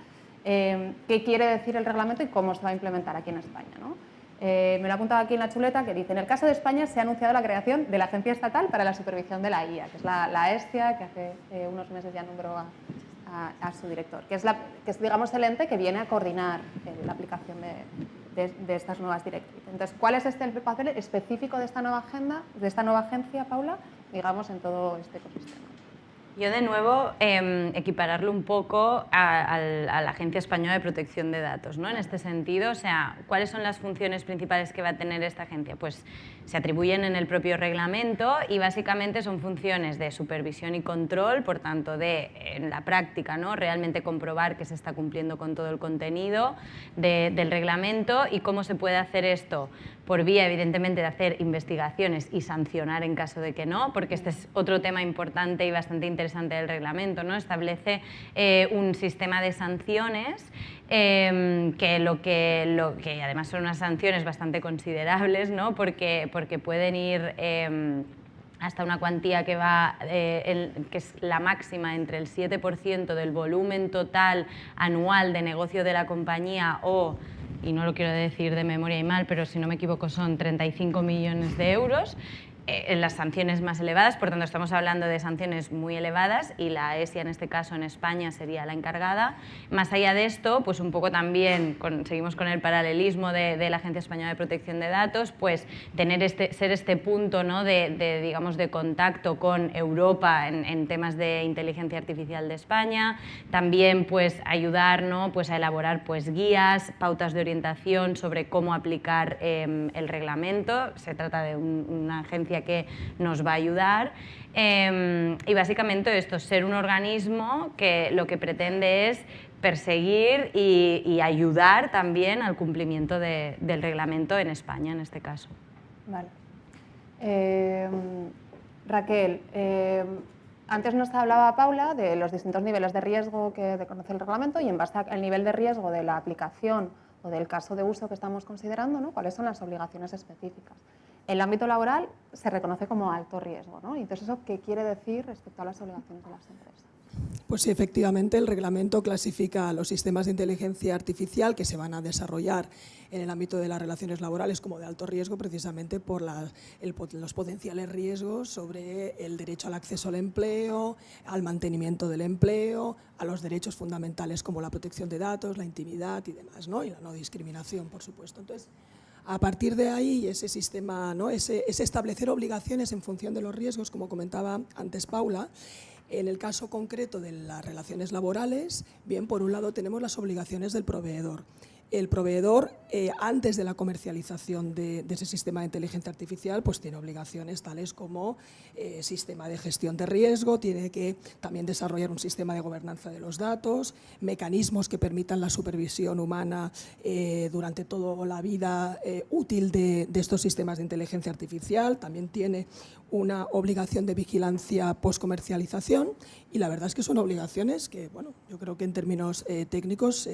qué quiere decir el reglamento y cómo se va a implementar aquí en España, ¿no? Me lo he apuntado aquí en la chuleta que dice: en el caso de España se ha anunciado la creación de la Agencia Estatal para la Supervisión de la IA, que es la ESTIA, que hace unos meses ya nombró a su director, que es digamos el ente que viene a coordinar la aplicación de estas nuevas directrices. Entonces, ¿cuál es el papel específico de esta nueva agenda, de esta nueva agencia, Paula, digamos, en todo este ecosistema? Yo de nuevo equipararlo un poco a la Agencia Española de Protección de Datos, ¿no? En este sentido, o sea, ¿cuáles son las funciones principales que va a tener esta agencia? Pues se atribuyen en el propio reglamento y básicamente son funciones de supervisión y control, por tanto de, en la práctica, ¿no? Realmente comprobar que se está cumpliendo con todo el contenido del reglamento. ¿Y cómo se puede hacer esto? Por vía, evidentemente, de hacer investigaciones y sancionar en caso de que no, porque este es otro tema importante y bastante interesante del reglamento, ¿no? Establece un sistema de sanciones que además son unas sanciones bastante considerables, ¿no? Porque pueden ir hasta una cuantía que va, que es la máxima entre el 7% del volumen total anual de negocio de la compañía o, y no lo quiero decir de memoria y mal, pero si no me equivoco son 35 millones de euros, en las sanciones más elevadas, por tanto estamos hablando de sanciones muy elevadas y la ESIA en este caso en España sería la encargada. Más allá de esto, pues un poco también seguimos con el paralelismo de la Agencia Española de Protección de Datos, pues ser este punto, ¿no? digamos, de contacto con Europa en temas de inteligencia artificial de España, también pues ayudar, ¿no? Pues a elaborar pues guías, pautas de orientación sobre cómo aplicar el reglamento. Se trata de una agencia que nos va a ayudar y básicamente esto, ser un organismo que lo que pretende es perseguir y ayudar también al cumplimiento del reglamento en España en este caso. Vale. Raquel, antes nos hablaba Paula de los distintos niveles de riesgo que reconoce el reglamento y en base al nivel de riesgo de la aplicación o del caso de uso que estamos considerando, ¿no? ¿Cuáles son las obligaciones específicas? El ámbito laboral se reconoce como alto riesgo, ¿no? Entonces, ¿eso qué quiere decir respecto a las obligaciones de las empresas? Pues sí, efectivamente, el reglamento clasifica los sistemas de inteligencia artificial que se van a desarrollar en el ámbito de las relaciones laborales como de alto riesgo, precisamente por los potenciales riesgos sobre el derecho al acceso al empleo, al mantenimiento del empleo, a los derechos fundamentales como la protección de datos, la intimidad y demás, ¿no? Y la no discriminación, por supuesto. Entonces, a partir de ahí, ese sistema, ¿no? ese establecer obligaciones en función de los riesgos, como comentaba antes Paula. En el caso concreto de las relaciones laborales, bien, por un lado tenemos las obligaciones del proveedor. El proveedor, antes de la comercialización de ese sistema de inteligencia artificial, pues tiene obligaciones tales como sistema de gestión de riesgo, tiene que también desarrollar un sistema de gobernanza de los datos, mecanismos que permitan la supervisión humana durante toda la vida útil de estos sistemas de inteligencia artificial, también tiene una obligación de vigilancia post-comercialización y la verdad es que son obligaciones que, bueno, yo creo que en términos técnicos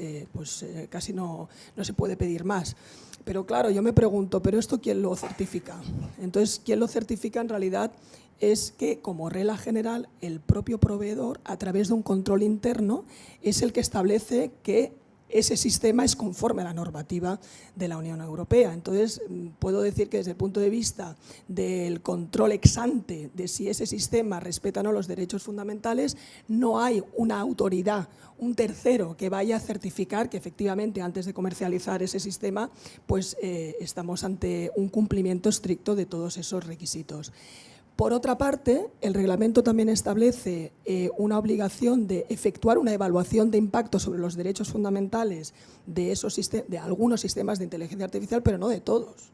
casi no se puede pedir más. Pero claro, yo me pregunto, ¿pero esto quién lo certifica? Entonces, ¿quién lo certifica en realidad? Es que, como regla general, el propio proveedor, a través de un control interno, es el que establece que ese sistema es conforme a la normativa de la Unión Europea. Entonces, puedo decir que desde el punto de vista del control ex ante de si ese sistema respeta o no los derechos fundamentales, no hay una autoridad, un tercero que vaya a certificar que efectivamente antes de comercializar ese sistema, pues estamos ante un cumplimiento estricto de todos esos requisitos. Por otra parte, el reglamento también establece una obligación de efectuar una evaluación de impacto sobre los derechos fundamentales de algunos sistemas de inteligencia artificial, pero no de todos.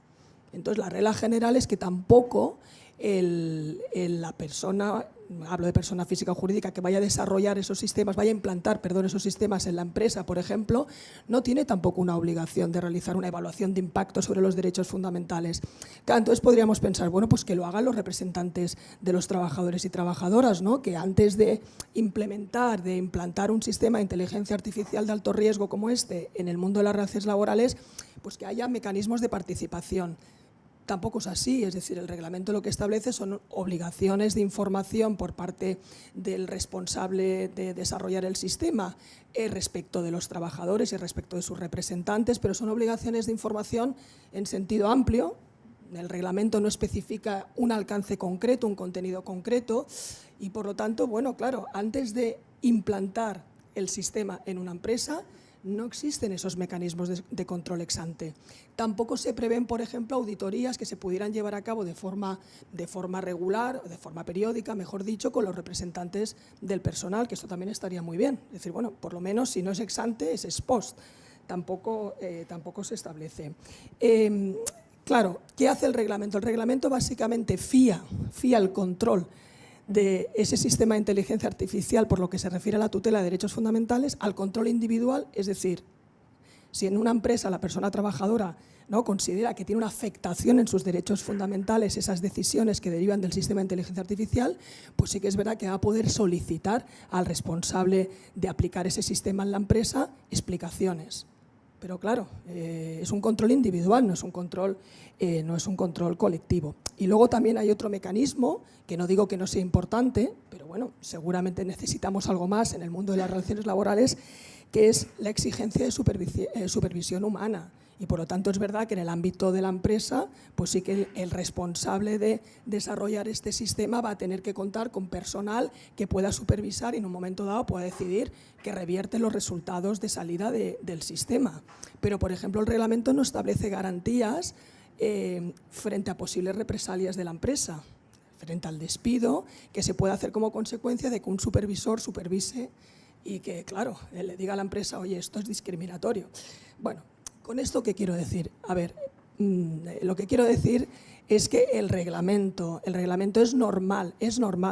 Entonces, la regla general es que tampoco la persona, hablo de persona física o jurídica, que vaya a desarrollar esos sistemas, vaya a implantar, esos sistemas en la empresa, por ejemplo, no tiene tampoco una obligación de realizar una evaluación de impacto sobre los derechos fundamentales. Claro, entonces podríamos pensar, bueno, pues que lo hagan los representantes de los trabajadores y trabajadoras, ¿no? Que antes de implantar un sistema de inteligencia artificial de alto riesgo como este en el mundo de las relaciones laborales, pues que haya mecanismos de participación. Tampoco es así, es decir, el reglamento lo que establece son obligaciones de información por parte del responsable de desarrollar el sistema respecto de los trabajadores y respecto de sus representantes, pero son obligaciones de información en sentido amplio. El reglamento no especifica un alcance concreto, un contenido concreto y, por lo tanto, bueno, claro, antes de implantar el sistema en una empresa, no existen esos mecanismos de control ex ante. Tampoco se prevén, por ejemplo, auditorías que se pudieran llevar a cabo de forma regular, o de forma periódica, mejor dicho, con los representantes del personal, que esto también estaría muy bien. Es decir, bueno, por lo menos si no es ex ante, es ex post. Tampoco se establece. Claro, ¿qué hace el reglamento? El reglamento básicamente fía el control de ese sistema de inteligencia artificial por lo que se refiere a la tutela de derechos fundamentales al control individual, es decir, si en una empresa la persona trabajadora, ¿no?, considera que tiene una afectación en sus derechos fundamentales esas decisiones que derivan del sistema de inteligencia artificial, pues sí que es verdad que va a poder solicitar al responsable de aplicar ese sistema en la empresa explicaciones. Pero claro, es un control individual, no es un control colectivo. Y luego también hay otro mecanismo, que no digo que no sea importante, pero bueno, seguramente necesitamos algo más en el mundo de las relaciones laborales, que es la exigencia de supervisión humana. Y por lo tanto es verdad que en el ámbito de la empresa, pues sí que el responsable de desarrollar este sistema va a tener que contar con personal que pueda supervisar y en un momento dado pueda decidir que revierte los resultados de salida del sistema. Pero, por ejemplo, el reglamento no establece garantías frente a posibles represalias de la empresa, frente al despido, que se puede hacer como consecuencia de que un supervisor supervise y que, claro, le diga a la empresa, oye, esto es discriminatorio. Bueno, ¿con esto qué quiero decir? A ver, lo que quiero decir es que el reglamento es normal,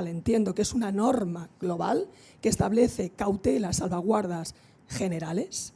entiendo que es una norma global que establece cautelas, salvaguardas generales,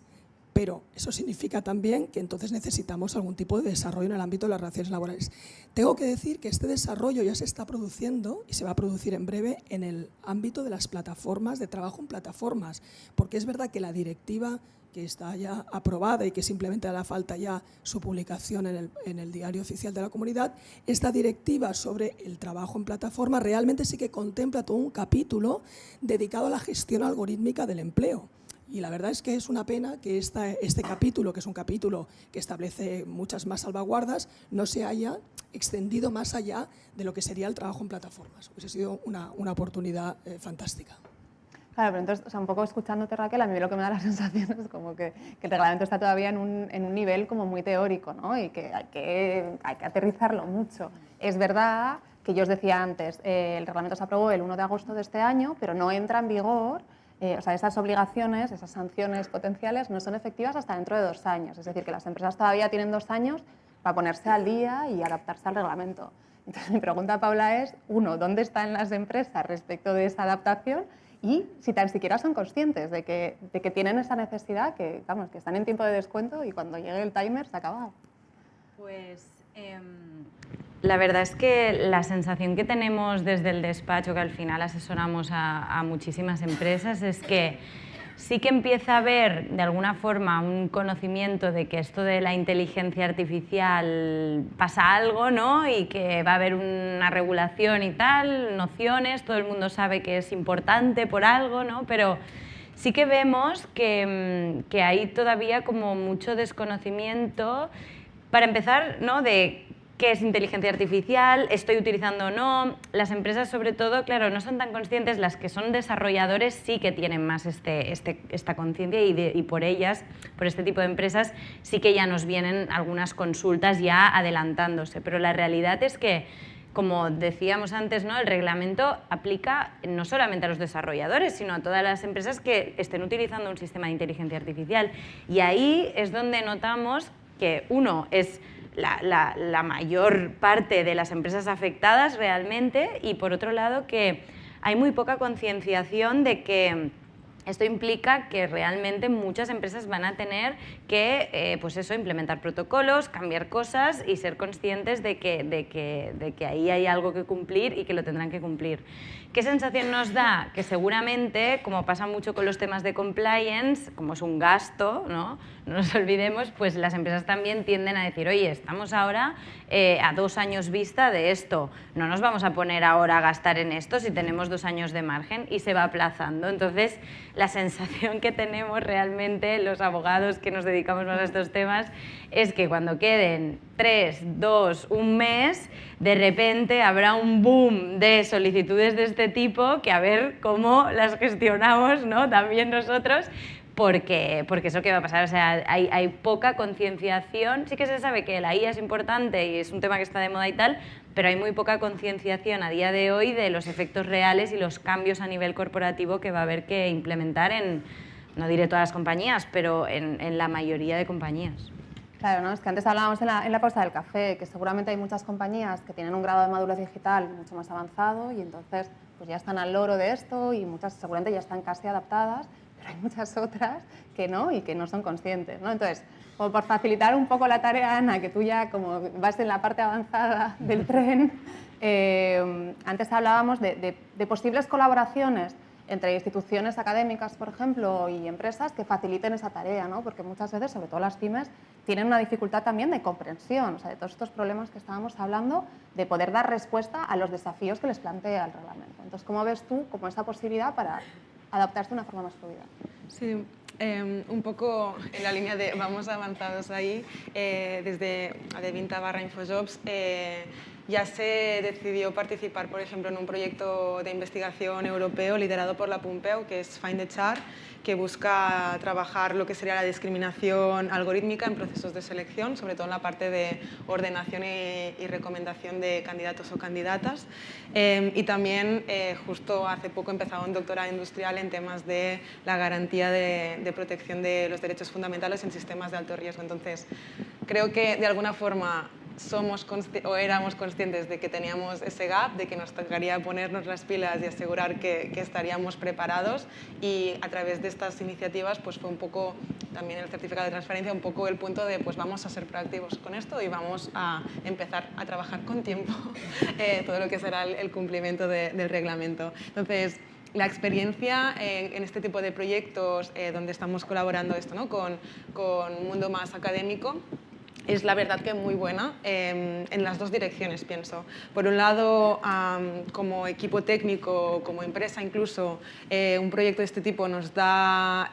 pero eso significa también que entonces necesitamos algún tipo de desarrollo en el ámbito de las relaciones laborales. Tengo que decir que este desarrollo ya se está produciendo y se va a producir en breve en el ámbito de las plataformas, de trabajo en plataformas, porque es verdad que la directiva que está ya aprobada y que simplemente hará falta ya su publicación en el Diario Oficial de la Comunidad, esta directiva sobre el trabajo en plataforma realmente sí que contempla todo un capítulo dedicado a la gestión algorítmica del empleo. Y la verdad es que es una pena que este capítulo, que es un capítulo que establece muchas más salvaguardas, no se haya extendido más allá de lo que sería el trabajo en plataformas. Hubiese sido una oportunidad fantástica. Claro, pero entonces, o sea, un poco escuchándote, Raquel, a mí lo que me da la sensación es como que el reglamento está todavía en un nivel como muy teórico, ¿no? Y que hay que aterrizarlo mucho. Es verdad que yo os decía antes, el reglamento se aprobó el 1 de agosto de este año, pero no entra en vigor, o sea, esas obligaciones, esas sanciones potenciales no son efectivas hasta dentro de 2 años. Es decir, que las empresas todavía tienen 2 años para ponerse al día y adaptarse al reglamento. Entonces, mi pregunta, Paula, es, uno, ¿dónde están las empresas respecto de esa adaptación? Y si tan siquiera son conscientes de que tienen esa necesidad, que, vamos, que están en tiempo de descuento y cuando llegue el timer se acaba. Pues la verdad es que la sensación que tenemos desde el despacho, que al final asesoramos a muchísimas empresas, es que sí que empieza a haber de alguna forma un conocimiento de que esto de la inteligencia artificial pasa algo, ¿no? Y que va a haber una regulación y tal, nociones, todo el mundo sabe que es importante por algo, ¿no? Pero sí que vemos que hay todavía como mucho desconocimiento, para empezar, ¿no?, de qué es inteligencia artificial, estoy utilizando o no. Las empresas, sobre todo, claro, no son tan conscientes. Las que son desarrolladores sí que tienen más esta conciencia y por ellas, por este tipo de empresas, sí que ya nos vienen algunas consultas ya adelantándose. Pero la realidad es que, como decíamos antes, ¿no?, el reglamento aplica no solamente a los desarrolladores, sino a todas las empresas que estén utilizando un sistema de inteligencia artificial. Y ahí es donde notamos que, uno, es la mayor parte de las empresas afectadas realmente, y por otro lado que hay muy poca concienciación de que esto implica que realmente muchas empresas van a tener que pues eso, implementar protocolos, cambiar cosas y ser conscientes de que ahí hay algo que cumplir y que lo tendrán que cumplir. ¿Qué sensación nos da? Que seguramente, como pasa mucho con los temas de compliance, como es un gasto, ¿no?, no nos olvidemos, pues las empresas también tienden a decir, oye, estamos ahora a 2 años vista de esto, no nos vamos a poner ahora a gastar en esto si tenemos 2 años de margen, y se va aplazando. Entonces, la sensación que tenemos realmente los abogados que nos dedicamos más a estos temas es que cuando queden 3, 2, 1 mes, de repente habrá un boom de solicitudes de este tipo, que a ver cómo las gestionamos, ¿no?, también nosotros, porque es lo que va a pasar. O sea, hay poca concienciación. Sí que se sabe que la IA es importante y es un tema que está de moda y tal, pero hay muy poca concienciación a día de hoy de los efectos reales y los cambios a nivel corporativo que va a haber que implementar en, no diré todas las compañías, pero en la mayoría de compañías. Claro, ¿no? Es que antes hablábamos en la pausa del café, que seguramente hay muchas compañías que tienen un grado de madurez digital mucho más avanzado y entonces pues ya están al loro de esto y muchas seguramente ya están casi adaptadas, pero hay muchas otras que no y que no son conscientes, ¿no? Entonces, como por facilitar un poco la tarea, Ana, que tú ya como vas en la parte avanzada del tren, antes hablábamos de posibles colaboraciones entre instituciones académicas, por ejemplo, y empresas que faciliten esa tarea, ¿no? Porque muchas veces, sobre todo las pymes, tienen una dificultad también de comprensión, o sea, de todos estos problemas que estábamos hablando, de poder dar respuesta a los desafíos que les plantea el reglamento. Entonces, ¿cómo ves tú como esa posibilidad para adaptarse de una forma más fluida? Sí, un poco en la línea de vamos avanzados ahí, desde Adevinta/Infojobs, ya se decidió participar, por ejemplo, en un proyecto de investigación europeo liderado por la Pompeu, que es FindHR, que busca trabajar lo que sería la discriminación algorítmica en procesos de selección, sobre todo en la parte de ordenación y recomendación de candidatos o candidatas. Y también, justo hace poco, he empezado un doctorado industrial en temas de la garantía de protección de los derechos fundamentales en sistemas de alto riesgo. Entonces, creo que de alguna forma éramos conscientes de que teníamos ese gap, de que nos tocaría ponernos las pilas y asegurar que estaríamos preparados, y a través de estas iniciativas pues fue un poco también el certificado de transferencia, un poco el punto de pues vamos a ser proactivos con esto y vamos a empezar a trabajar con tiempo todo lo que será el cumplimiento del reglamento. Entonces, la experiencia en este tipo de proyectos donde estamos colaborando esto, ¿no? con un mundo más académico, es la verdad que muy buena en las dos direcciones, pienso. Por un lado, como equipo técnico, como empresa incluso, un proyecto de este tipo nos da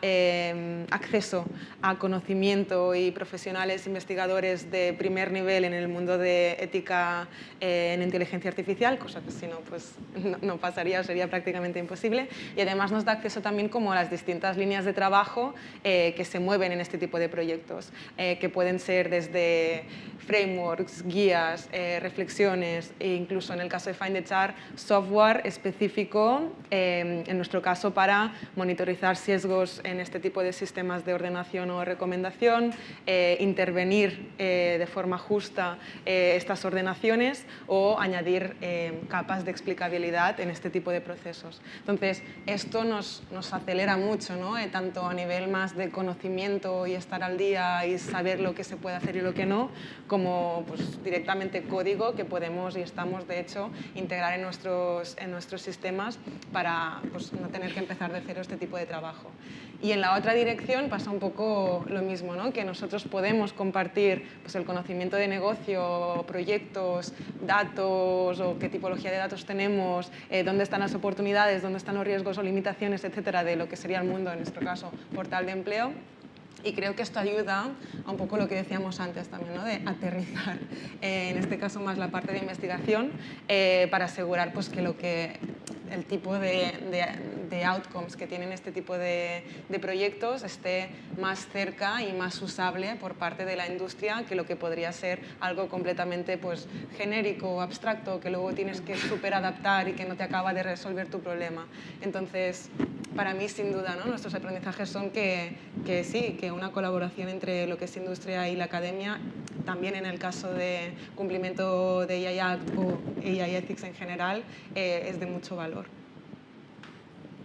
acceso a conocimiento y profesionales investigadores de primer nivel en el mundo de ética en inteligencia artificial, cosa que si no, pues no pasaría o sería prácticamente imposible. Y además nos da acceso también como a las distintas líneas de trabajo que se mueven en este tipo de proyectos, que pueden ser desde frameworks, guías, reflexiones e incluso en el caso de FindHR, software específico, en nuestro caso para monitorizar sesgos en este tipo de sistemas de ordenación o recomendación, intervenir de forma justa estas ordenaciones o añadir capas de explicabilidad en este tipo de procesos. Entonces, esto nos acelera mucho, ¿no? Tanto a nivel más de conocimiento y estar al día y saber lo que se puede hacer y lo que no, como pues, directamente código que podemos y estamos de hecho integrar en nuestros sistemas para pues, no tener que empezar de cero este tipo de trabajo. Y en la otra dirección pasa un poco lo mismo, ¿no? Que nosotros podemos compartir pues, el conocimiento de negocio, proyectos, datos o qué tipología de datos tenemos, dónde están las oportunidades, dónde están los riesgos o limitaciones, etcétera, de lo que sería el mundo, en nuestro caso, portal de empleo. Y creo que esto ayuda a un poco lo que decíamos antes también, ¿no? De aterrizar, en este caso más la parte de investigación, para asegurar pues, que el tipo de outcomes que tienen este tipo de proyectos esté más cerca y más usable por parte de la industria que lo que podría ser algo completamente pues, genérico o abstracto que luego tienes que súper adaptar y que no te acaba de resolver tu problema. Entonces, para mí, sin duda, ¿no? Nuestros aprendizajes son que sí, que una colaboración entre lo que es industria y la academia, también en el caso de cumplimiento de AI Act o AI Ethics en general, es de mucho valor.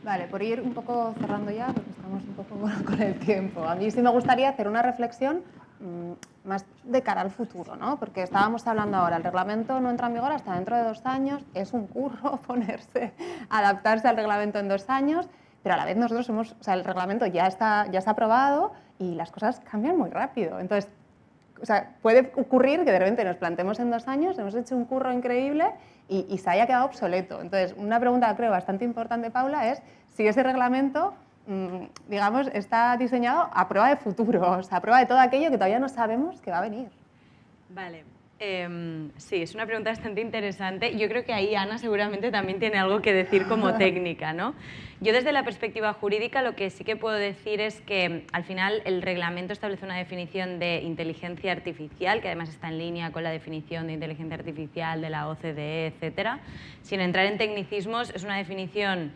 Vale, por ir un poco cerrando ya, porque estamos un poco con el tiempo. A mí sí me gustaría hacer una reflexión más de cara al futuro, ¿no? Porque estábamos hablando ahora, el reglamento no entra en vigor hasta dentro de 2 años, es un curro ponerse, adaptarse al reglamento en 2 años, pero a la vez nosotros o sea, el reglamento ya se ha aprobado y las cosas cambian muy rápido. Entonces, o sea, puede ocurrir que de repente nos plantemos en 2 años, hemos hecho un curro increíble y se haya quedado obsoleto. Entonces, una pregunta creo bastante importante, Paula, es si ese reglamento, digamos, está diseñado a prueba de futuro, o sea, a prueba de todo aquello que todavía no sabemos que va a venir. Vale. Sí, es una pregunta bastante interesante. Yo creo que ahí Ana seguramente también tiene algo que decir como técnica, ¿no? Yo desde la perspectiva jurídica lo que sí que puedo decir es que al final el reglamento establece una definición de inteligencia artificial, que además está en línea con la definición de inteligencia artificial de la OCDE, etcétera. Sin entrar en tecnicismos, es una definición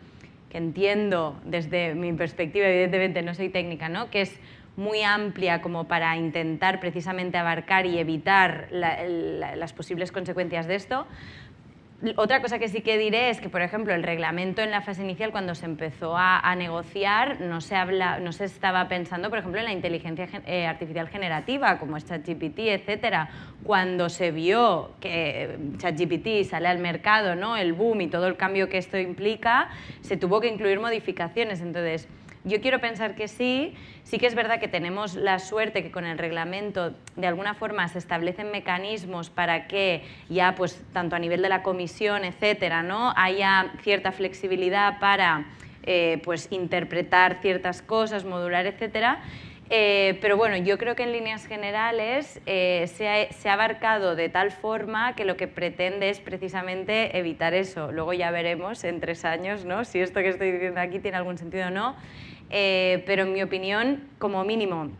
que entiendo desde mi perspectiva, evidentemente no soy técnica, ¿no? Que es muy amplia como para intentar precisamente abarcar y evitar las posibles consecuencias de esto. Otra cosa que sí que diré es que, por ejemplo, el reglamento en la fase inicial, cuando se empezó a negociar, no se estaba pensando, por ejemplo, en la inteligencia artificial generativa, como es ChatGPT, etcétera. Cuando se vio que ChatGPT sale al mercado, ¿no? El boom y todo el cambio que esto implica, se tuvo que incluir modificaciones. Entonces, yo quiero pensar que sí. Sí que es verdad que tenemos la suerte que con el reglamento de alguna forma se establecen mecanismos para que ya pues tanto a nivel de la comisión, etcétera, ¿no? haya cierta flexibilidad para pues interpretar ciertas cosas, modular, etcétera. Pero bueno, yo creo que en líneas generales se ha abarcado de tal forma que lo que pretende es precisamente evitar eso. Luego ya veremos en 3 años, ¿no? Si esto que estoy diciendo aquí tiene algún sentido o no. Pero en mi opinión, como mínimo,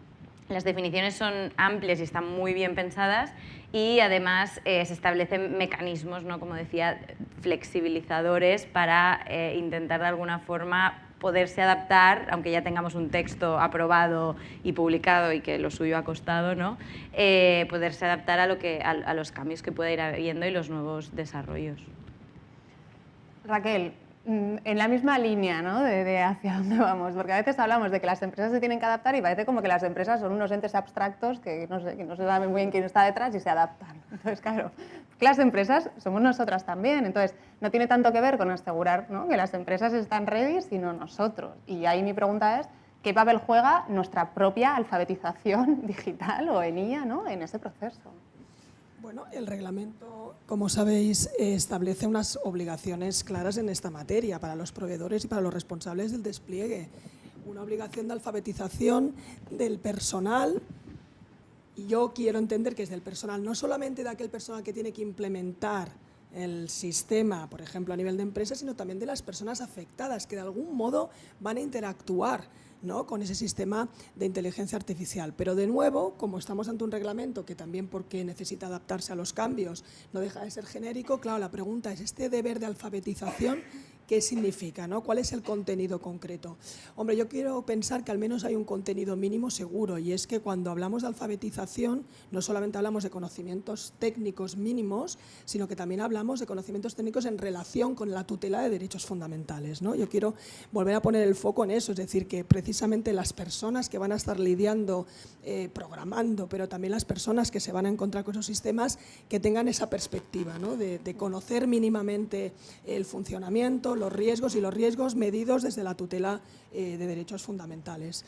las definiciones son amplias y están muy bien pensadas y además se establecen mecanismos, ¿no? Como decía, flexibilizadores para intentar de alguna forma poderse adaptar, aunque ya tengamos un texto aprobado y publicado y que lo suyo ha costado, ¿no? Poderse adaptar a los cambios que pueda ir habiendo y los nuevos desarrollos. Raquel, en la misma línea, ¿no? de hacia dónde vamos, porque a veces hablamos de que las empresas se tienen que adaptar y parece como que las empresas son unos entes abstractos que no se sabe muy bien quién está detrás y se adaptan. Entonces, claro, las empresas somos nosotras también, entonces no tiene tanto que ver con asegurar, ¿no? que las empresas están ready, sino nosotros. Y ahí mi pregunta es, ¿qué papel juega nuestra propia alfabetización digital o ENIA, ¿no? en ese proceso? Bueno, el reglamento, como sabéis, establece unas obligaciones claras en esta materia para los proveedores y para los responsables del despliegue. Una obligación de alfabetización del personal, y yo quiero entender que es del personal, no solamente de aquel personal que tiene que implementar el sistema, por ejemplo, a nivel de empresa, sino también de las personas afectadas, que de algún modo van a interactuar, ¿no? con ese sistema de inteligencia artificial. Pero de nuevo, como estamos ante un reglamento que también porque necesita adaptarse a los cambios no deja de ser genérico, claro, la pregunta es, ¿este deber de alfabetización qué significa, ¿no? ¿Cuál es el contenido concreto? Hombre, yo quiero pensar que al menos hay un contenido mínimo seguro, y es que cuando hablamos de alfabetización no solamente hablamos de conocimientos técnicos mínimos, sino que también hablamos de conocimientos técnicos en relación con la tutela de derechos fundamentales, ¿no? Yo quiero volver a poner el foco en eso, es decir, que precisamente las personas que van a estar lidiando, programando, pero también las personas que se van a encontrar con esos sistemas, que tengan esa perspectiva, ¿no? de conocer mínimamente el funcionamiento, los riesgos medidos desde la tutela de derechos fundamentales.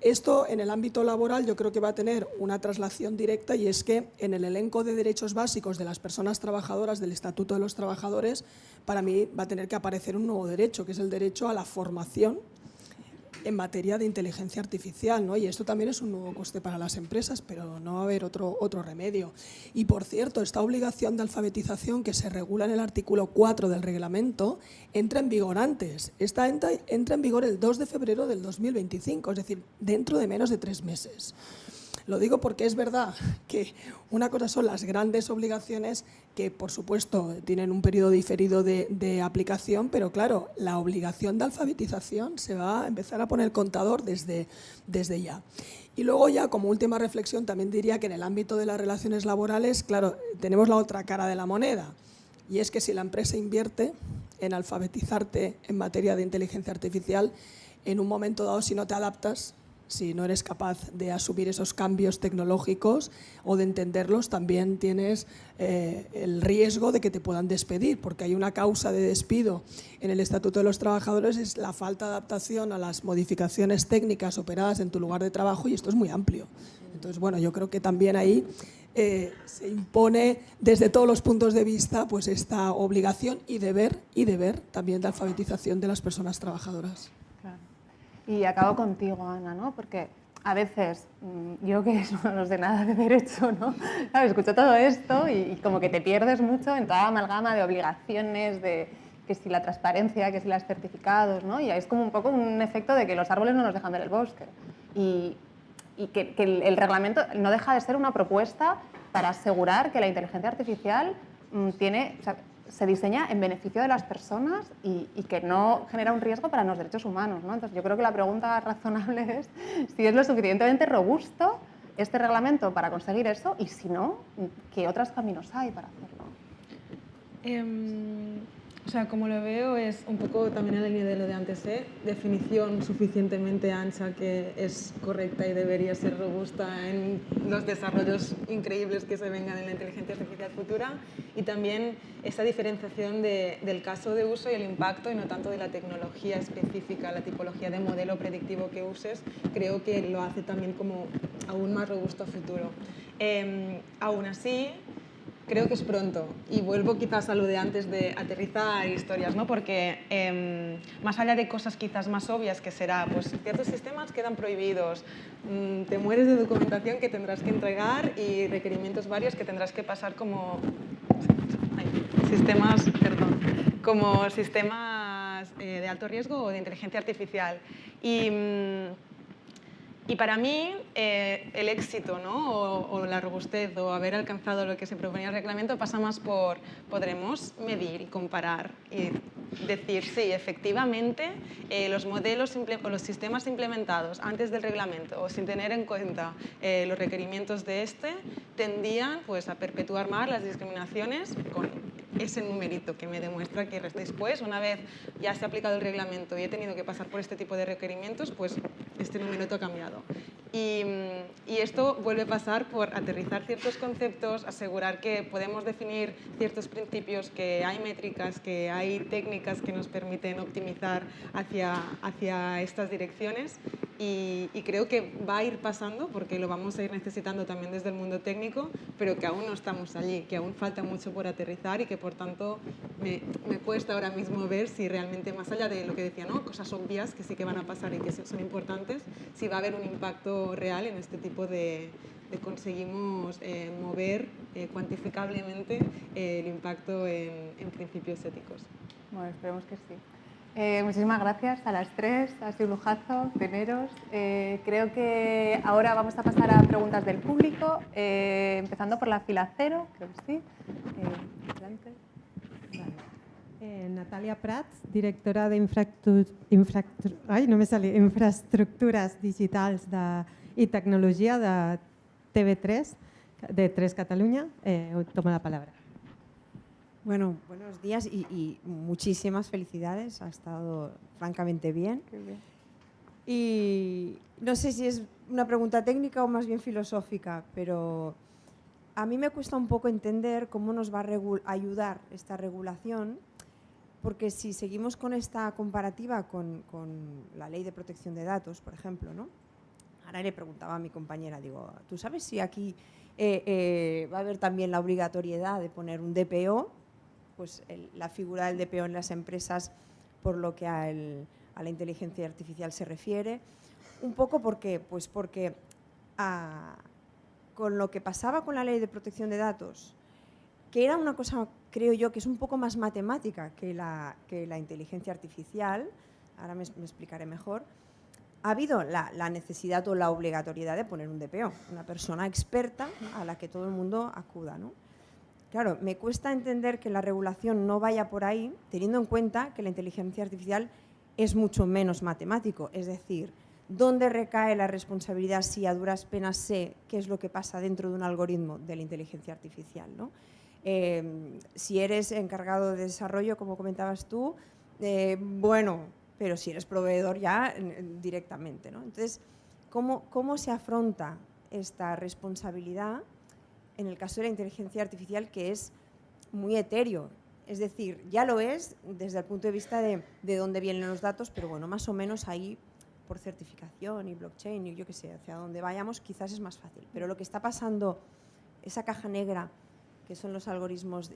Esto en el ámbito laboral yo creo que va a tener una traslación directa, y es que en el elenco de derechos básicos de las personas trabajadoras del Estatuto de los Trabajadores, para mí va a tener que aparecer un nuevo derecho, que es el derecho a la formación en materia de inteligencia artificial, ¿no? Y esto también es un nuevo coste para las empresas, pero no va a haber otro remedio. Y por cierto, esta obligación de alfabetización que se regula en el artículo 4 del reglamento entra en vigor antes. Esta entra en vigor el 2 de febrero del 2025, es decir, dentro de menos de 3 meses. Lo digo porque es verdad que una cosa son las grandes obligaciones que, por supuesto, tienen un periodo diferido de aplicación, pero claro, la obligación de alfabetización se va a empezar a poner contador desde ya. Y luego ya, como última reflexión, también diría que en el ámbito de las relaciones laborales, claro, tenemos la otra cara de la moneda, y es que si la empresa invierte en alfabetizarte en materia de inteligencia artificial, en un momento dado, si no te adaptas, si no eres capaz de asumir esos cambios tecnológicos o de entenderlos, también tienes el riesgo de que te puedan despedir, porque hay una causa de despido en el Estatuto de los Trabajadores, es la falta de adaptación a las modificaciones técnicas operadas en tu lugar de trabajo, y esto es muy amplio. Entonces, bueno, yo creo que también ahí se impone desde todos los puntos de vista pues esta obligación y deber también de alfabetización de las personas trabajadoras. Y acabo contigo, Ana, ¿no? Porque a veces, yo que no sé nada de derecho, ¿no? Claro, escucho todo esto y como que te pierdes mucho en toda la amalgama de obligaciones, de que si la transparencia, que si los certificados, ¿no? Y es como un poco un efecto de que los árboles no nos dejan ver el bosque. Y que el reglamento no deja de ser una propuesta para asegurar que la inteligencia artificial se diseña en beneficio de las personas y que no genera un riesgo para los derechos humanos, ¿no? Entonces, yo creo que la pregunta razonable es si es lo suficientemente robusto este reglamento para conseguir eso y si no, ¿qué otros caminos hay para hacerlo? O sea, como lo veo es un poco también en la línea de lo de antes, definición suficientemente ancha que es correcta y debería ser robusta en los desarrollos increíbles que se vengan en la inteligencia artificial futura y también esa diferenciación del caso de uso y el impacto y no tanto de la tecnología específica, la tipología de modelo predictivo que uses, creo que lo hace también como aún más robusto a futuro. Aún así, creo que es pronto y vuelvo quizás a lo de antes de aterrizar historias, ¿no? Porque más allá de cosas quizás más obvias que será, pues ciertos sistemas quedan prohibidos, te mueres de documentación que tendrás que entregar y requerimientos varios que tendrás que pasar como sistemas de alto riesgo o de inteligencia artificial. Y para mí, el éxito, ¿no? o la robustez o haber alcanzado lo que se proponía el reglamento pasa más por podremos medir y comparar y decir, sí, efectivamente, los modelos o los sistemas implementados antes del reglamento o sin tener en cuenta los requerimientos de este tendían pues, a perpetuar más las discriminaciones con ese numerito que me demuestra que después, una vez ya se ha aplicado el reglamento y he tenido que pasar por este tipo de requerimientos, pues este numerito ha cambiado. Y esto vuelve a pasar por aterrizar ciertos conceptos, asegurar que podemos definir ciertos principios, que hay métricas, que hay técnicas que nos permiten optimizar hacia estas direcciones y creo que va a ir pasando porque lo vamos a ir necesitando también desde el mundo técnico, pero que aún no estamos allí, que aún falta mucho por aterrizar y que por tanto me cuesta ahora mismo ver si realmente más allá de lo que decía, ¿no? Cosas obvias que sí que van a pasar y que son importantes, si va a haber un impacto real en este tipo de conseguimos mover cuantificablemente el impacto en principios éticos. Bueno, esperemos que sí. Muchísimas gracias a las tres, ha sido un lujazo teneros. Creo que ahora vamos a pasar a preguntas del público, empezando por la fila 0, creo que sí. Adelante. Natalia Prats, directora de infraestructuras digitals y tecnología de TV3, de 3 Catalunya. Toma la palabra. Bueno, buenos días y muchísimas felicidades, ha estado francamente bien. Qué bien. Y no sé si es una pregunta técnica o más bien filosófica, pero a mí me cuesta un poco entender cómo nos va a ayudar esta regulación, porque si seguimos con esta comparativa con la Ley de Protección de Datos, por ejemplo, ¿no? Ahora le preguntaba a mi compañera, digo, ¿tú sabes si aquí va a haber también la obligatoriedad de poner un DPO? Pues la figura del DPO en las empresas, por lo que a la inteligencia artificial se refiere. Un poco porque con lo que pasaba con la Ley de Protección de Datos, que era una cosa, creo yo, que es un poco más matemática que la inteligencia artificial, ahora me explicaré mejor, ha habido la necesidad o la obligatoriedad de poner un DPO, una persona experta a la que todo el mundo acuda, ¿no? Claro, me cuesta entender que la regulación no vaya por ahí, teniendo en cuenta que la inteligencia artificial es mucho menos matemático. Es decir, ¿dónde recae la responsabilidad si a duras penas sé qué es lo que pasa dentro de un algoritmo de la inteligencia artificial, ¿no? Si eres encargado de desarrollo, como comentabas tú, bueno, pero si eres proveedor ya directamente, ¿no? Entonces, ¿cómo se afronta esta responsabilidad en el caso de la inteligencia artificial, que es muy etéreo? Es decir, ya lo es desde el punto de vista de dónde vienen los datos, pero bueno, más o menos ahí por certificación y blockchain y yo qué sé, hacia dónde vayamos quizás es más fácil. Pero lo que está pasando, esa caja negra que son los algoritmos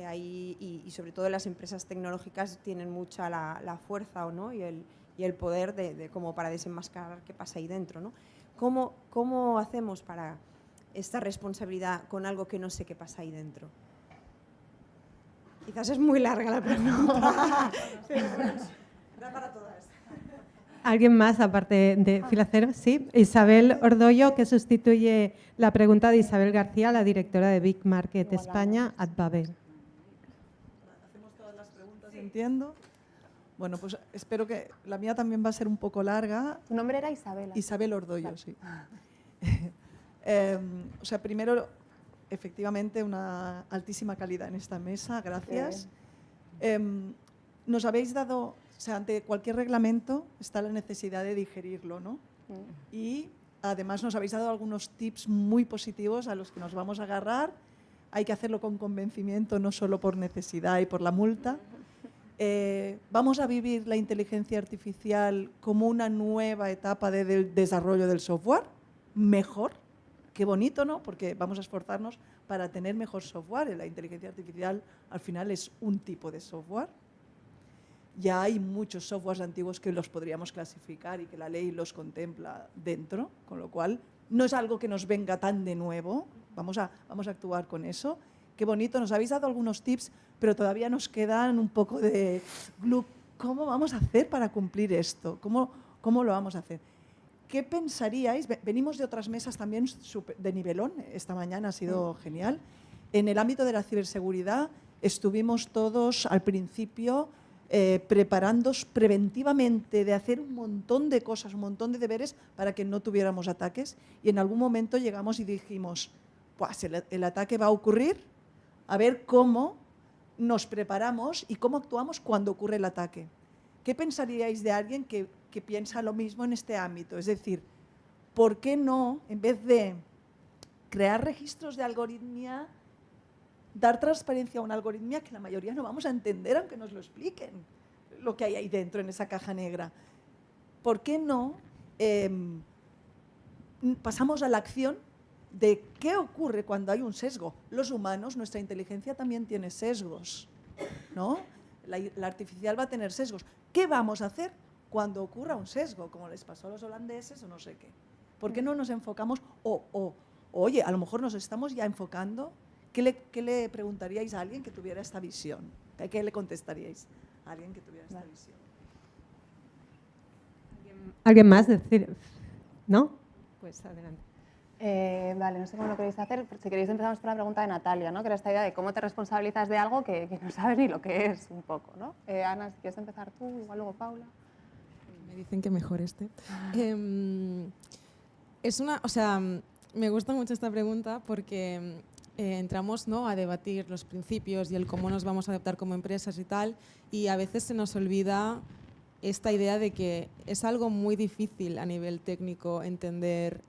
ahí y sobre todo las empresas tecnológicas tienen mucha la fuerza, ¿o no? y y el poder como para desenmascarar qué pasa ahí dentro, ¿no? ¿Cómo hacemos para esta responsabilidad con algo que no sé qué pasa ahí dentro? Quizás es muy larga la pregunta. Da para todas. ¿Alguien más aparte de Filacero? Sí. Isabel Ordollo, que sustituye la pregunta de Isabel García, la directora de Big Market España, Adbabel. Hacemos todas las preguntas, entiendo. Bueno, pues espero que la mía también va a ser un poco larga. Tu nombre era Isabel. Isabel Ordollo, vale. Sí. O sea, primero, efectivamente, una altísima calidad en esta mesa, gracias. Nos habéis dado, o sea, ante cualquier reglamento está la necesidad de digerirlo, ¿no? Y además nos habéis dado algunos tips muy positivos a los que nos vamos a agarrar. Hay que hacerlo con convencimiento, no solo por necesidad y por la multa. Vamos a vivir la inteligencia artificial como una nueva etapa del desarrollo del software, mejor. Qué bonito, ¿no? Porque vamos a esforzarnos para tener mejor software. La inteligencia artificial al final es un tipo de software. Ya hay muchos softwares antiguos que los podríamos clasificar y que la ley los contempla dentro, con lo cual no es algo que nos venga tan de nuevo. Vamos a actuar con eso. Qué bonito, nos habéis dado algunos tips, pero todavía nos quedan un poco de ¿cómo vamos a hacer para cumplir esto? ¿Cómo lo vamos a hacer? ¿Qué pensaríais? Venimos de otras mesas también de nivelón, esta mañana ha sido genial. En el ámbito de la ciberseguridad estuvimos todos al principio preparándonos preventivamente de hacer un montón de cosas, un montón de deberes para que no tuviéramos ataques, y en algún momento llegamos y dijimos, pues el ataque va a ocurrir, a ver cómo nos preparamos y cómo actuamos cuando ocurre el ataque. ¿Qué pensaríais de alguien que piensa lo mismo en este ámbito? Es decir, ¿por qué no, en vez de crear registros de algoritmia, dar transparencia a una algoritmia que la mayoría no vamos a entender aunque nos lo expliquen, lo que hay ahí dentro en esa caja negra? ¿Por qué no pasamos a la acción de qué ocurre cuando hay un sesgo? Los humanos, nuestra inteligencia también tiene sesgos, ¿no? La artificial va a tener sesgos. ¿Qué vamos a hacer cuando ocurra un sesgo, como les pasó a los holandeses o no sé qué? ¿Por qué no nos enfocamos? Oye, a lo mejor nos estamos ya enfocando. ¿Qué le preguntaríais a alguien que tuviera esta visión? ¿Qué le contestaríais a alguien que tuviera esta visión? ¿Alguien más decir? ¿No? Pues adelante. Vale, no sé cómo lo queréis hacer. Si queréis empezamos por la pregunta de Natalia, ¿no? Que era esta idea de cómo te responsabilizas de algo que no sabes ni lo que es un poco, ¿no? Ana, si quieres empezar tú, igual luego Paula. Me dicen que mejor este. Me gusta mucho esta pregunta porque entramos, ¿no?, a debatir los principios y el cómo nos vamos a adaptar como empresas y tal, y a veces se nos olvida esta idea de que es algo muy difícil a nivel técnico entender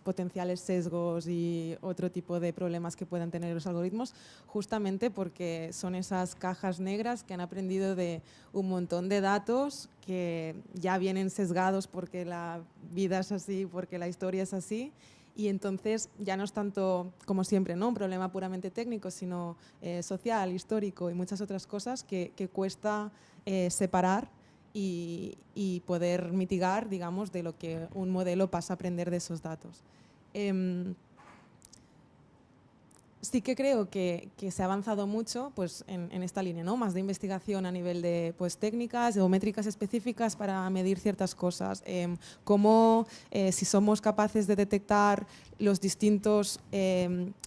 potenciales sesgos y otro tipo de problemas que puedan tener los algoritmos, justamente porque son esas cajas negras que han aprendido de un montón de datos que ya vienen sesgados porque la vida es así, porque la historia es así. Y entonces ya no es tanto, como siempre, ¿no?, un problema puramente técnico, sino social, histórico y muchas otras cosas que cuesta separar y poder mitigar, digamos, de lo que un modelo pasa a aprender de esos datos. Sí que creo que se ha avanzado mucho pues, en esta línea, ¿no?, más de investigación a nivel de pues, técnicas o métricas específicas para medir ciertas cosas. Cómo, si somos capaces de detectar los distintos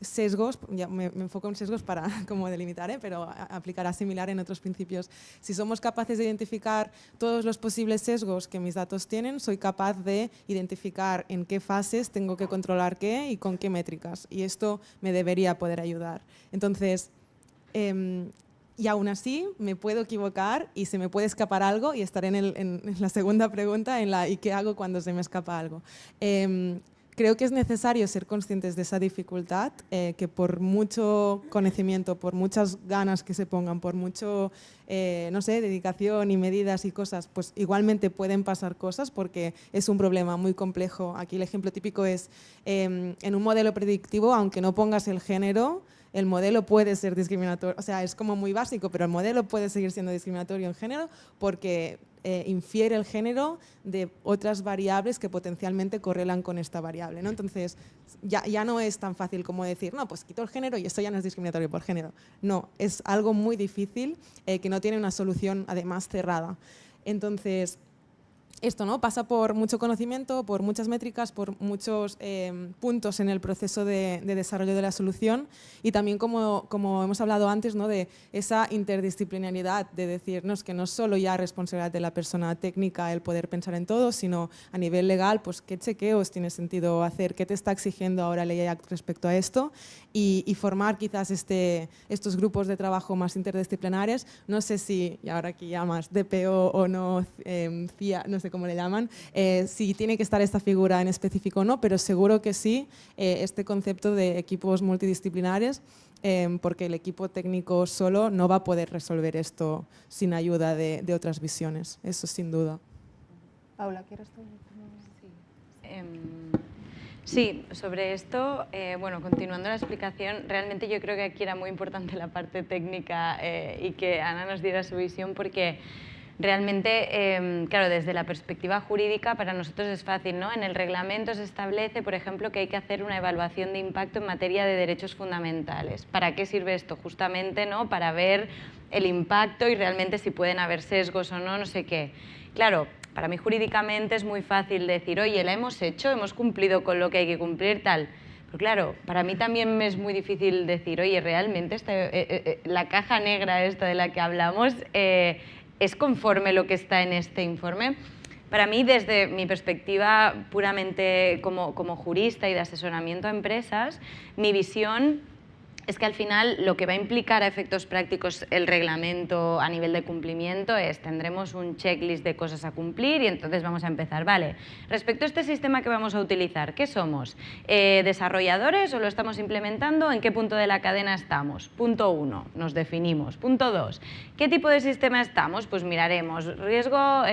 sesgos, ya me enfoco en sesgos para como delimitar, pero aplicará similar en otros principios. Si somos capaces de identificar todos los posibles sesgos que mis datos tienen, soy capaz de identificar en qué fases tengo que controlar qué y con qué métricas. Y esto me debería poder ayudar. Entonces, y aún así me puedo equivocar y se me puede escapar algo, y estaré en la segunda pregunta, en la ¿y qué hago cuando se me escapa algo? Creo que es necesario ser conscientes de esa dificultad, que por mucho conocimiento, por muchas ganas que se pongan, por mucho, no sé, dedicación y medidas y cosas, pues igualmente pueden pasar cosas porque es un problema muy complejo. Aquí el ejemplo típico es, en un modelo predictivo, aunque no pongas el género, el modelo puede ser discriminatorio. O sea, es como muy básico, pero el modelo puede seguir siendo discriminatorio en género porque infiere el género de otras variables que potencialmente correlan con esta variable, ¿no? Entonces, ya no es tan fácil como decir, no, pues quito el género y esto ya no es discriminatorio por género. No, es algo muy difícil que no tiene una solución, además, cerrada. Entonces, esto, ¿no?, pasa por mucho conocimiento, por muchas métricas, por muchos puntos en el proceso de desarrollo de la solución y también, como hemos hablado antes, ¿no?, de esa interdisciplinariedad, de decirnos que no es solo ya responsabilidad de la persona técnica el poder pensar en todo, sino a nivel legal, pues qué chequeos tiene sentido hacer, qué te está exigiendo ahora Ley Act respecto a esto y formar quizás estos grupos de trabajo más interdisciplinares. No sé si, y ahora aquí llamas DPO o no, CIA, no sé cómo le llaman, si tiene que estar esta figura en específico o no, pero seguro que sí, este concepto de equipos multidisciplinares, porque el equipo técnico solo no va a poder resolver esto sin ayuda de otras visiones, eso sin duda. Paula, ¿quieres tú? Sí, sobre esto, bueno, continuando la explicación, realmente yo creo que aquí era muy importante la parte técnica y que Ana nos diera su visión, porque realmente, claro, desde la perspectiva jurídica para nosotros es fácil, ¿no? En el reglamento se establece, por ejemplo, que hay que hacer una evaluación de impacto en materia de derechos fundamentales. ¿Para qué sirve esto? Justamente, ¿no?, para ver el impacto y realmente si pueden haber sesgos o no, no sé qué. Claro, para mí jurídicamente es muy fácil decir, oye, la hemos hecho, hemos cumplido con lo que hay que cumplir, tal. Pero claro, para mí también me es muy difícil decir, oye, realmente la caja negra esta de la que hablamos es conforme lo que está en este informe. Para mí, desde mi perspectiva puramente como jurista y de asesoramiento a empresas, mi visión es que al final lo que va a implicar a efectos prácticos el reglamento a nivel de cumplimiento es, tendremos un checklist de cosas a cumplir y entonces vamos a empezar. Vale, respecto a este sistema que vamos a utilizar, ¿qué somos? ¿Desarrolladores o lo estamos implementando? ¿En qué punto de la cadena estamos? Punto 1, nos definimos. Punto 2, ¿qué tipo de sistema estamos? Pues miraremos, riesgo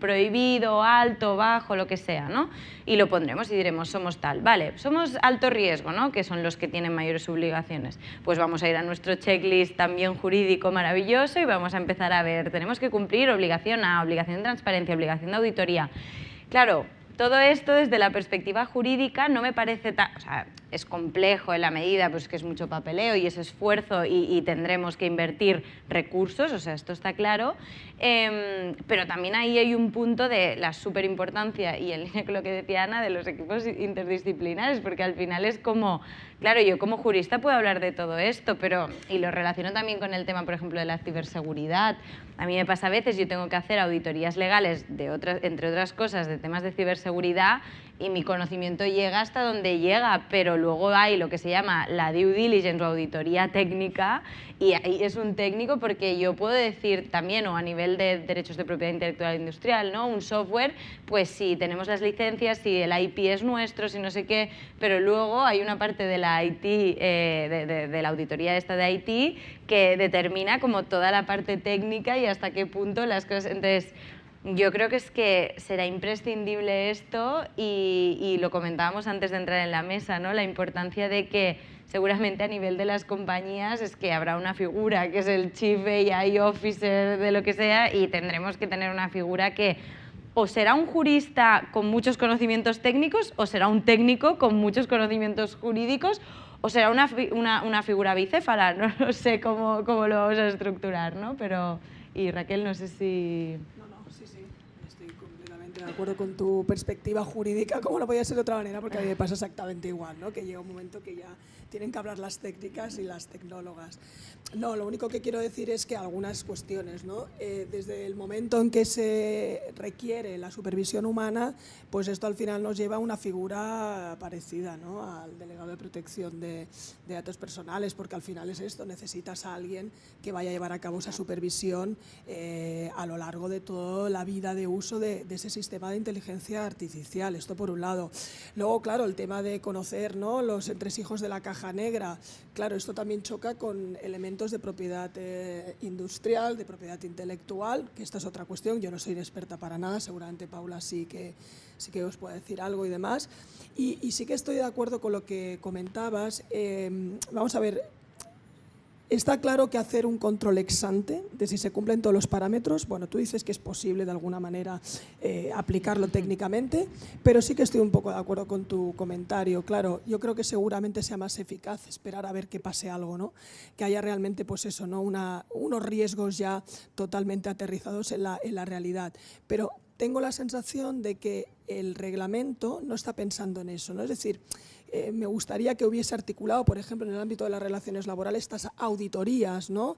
prohibido, alto, bajo, lo que sea, ¿no? Y lo pondremos y diremos, somos tal. Vale, somos alto riesgo, ¿no?, que son los que tienen mayores obligaciones. Pues vamos a ir a nuestro checklist también jurídico maravilloso y vamos a empezar a ver, tenemos que cumplir obligación A, obligación de transparencia, obligación de auditoría. Claro, todo esto desde la perspectiva jurídica no me parece tan... O sea, es complejo en la medida pues, que es mucho papeleo y es esfuerzo y tendremos que invertir recursos, o sea, esto está claro, pero también ahí hay un punto de la superimportancia y en línea con lo que decía Ana, de los equipos interdisciplinares, porque al final es como, claro, yo como jurista puedo hablar de todo esto, pero, y lo relaciono también con el tema, por ejemplo, de la ciberseguridad. A mí me pasa a veces, yo tengo que hacer auditorías legales, entre otras cosas, de temas de ciberseguridad, y mi conocimiento llega hasta donde llega, pero luego hay lo que se llama la due diligence o auditoría técnica, y ahí es un técnico porque yo puedo decir también, o a nivel de derechos de propiedad intelectual industrial, ¿no?, un software, pues si tenemos las licencias, si el IP es nuestro, si no sé qué, pero luego hay una parte de la IT, de la auditoría esta de IT, que determina como toda la parte técnica y hasta qué punto las cosas... Entonces, yo creo que será imprescindible esto y lo comentábamos antes de entrar en la mesa, ¿no?, la importancia de que seguramente a nivel de las compañías es que habrá una figura que es el Chief AI Officer de lo que sea y tendremos que tener una figura que o será un jurista con muchos conocimientos técnicos o será un técnico con muchos conocimientos jurídicos o será una figura bicéfala, no lo sé cómo lo vamos a estructurar, ¿no? Pero, y Raquel, no sé si... De acuerdo con tu perspectiva jurídica, como no podía ser de otra manera, porque a mí me pasa exactamente igual, ¿no?, que llega un momento que ya tienen que hablar las técnicas y las tecnólogas. No, lo único que quiero decir es que algunas cuestiones, ¿no?, desde el momento en que se requiere la supervisión humana, pues esto al final nos lleva a una figura parecida, ¿no?, al delegado de protección de datos personales, porque al final es esto, necesitas a alguien que vaya a llevar a cabo esa supervisión a lo largo de toda la vida de uso de ese sistema de inteligencia artificial. Esto por un lado. Luego, claro, el tema de conocer, ¿no?, los entresijos de la caja negra. Claro, esto también choca con elementos de propiedad industrial, de propiedad intelectual, que esta es otra cuestión. Yo no soy experta para nada, seguramente Paula sí que os puede decir algo y demás. Y sí que estoy de acuerdo con lo que comentabas. Vamos a ver, Está claro que hacer un control ex ante de si se cumplen todos los parámetros, bueno, tú dices que es posible de alguna manera aplicarlo técnicamente, pero sí que estoy un poco de acuerdo con tu comentario. Claro, yo creo que seguramente sea más eficaz esperar a ver que pase algo, ¿no? Que haya realmente, pues eso, ¿no? Unos riesgos ya totalmente aterrizados en la realidad. Pero tengo la sensación de que el reglamento no está pensando en eso, ¿no? Es decir, me gustaría que hubiese articulado, por ejemplo, en el ámbito de las relaciones laborales, estas auditorías, ¿no?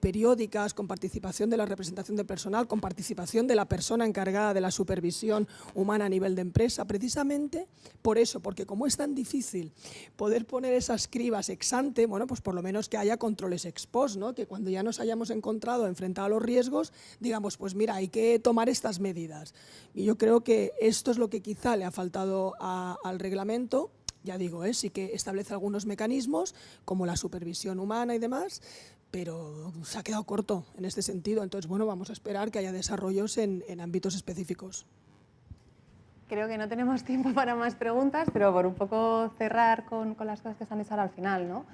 Periódicas, con participación de la representación del personal, con participación de la persona encargada de la supervisión humana a nivel de empresa, precisamente por eso, porque como es tan difícil poder poner esas cribas ex ante, bueno, pues por lo menos que haya controles ex post, ¿no? Que cuando ya nos hayamos encontrado enfrentado a los riesgos, digamos, pues mira, hay que tomar estas medidas. Y yo creo que esto es lo que quizá le ha faltado al reglamento. Ya digo, sí que establece algunos mecanismos, como la supervisión humana y demás, pero se ha quedado corto en este sentido. Entonces, bueno, vamos a esperar que haya desarrollos en ámbitos específicos. Creo que no tenemos tiempo para más preguntas, pero por un poco cerrar con las cosas que se han dicho ahora al final, ¿no?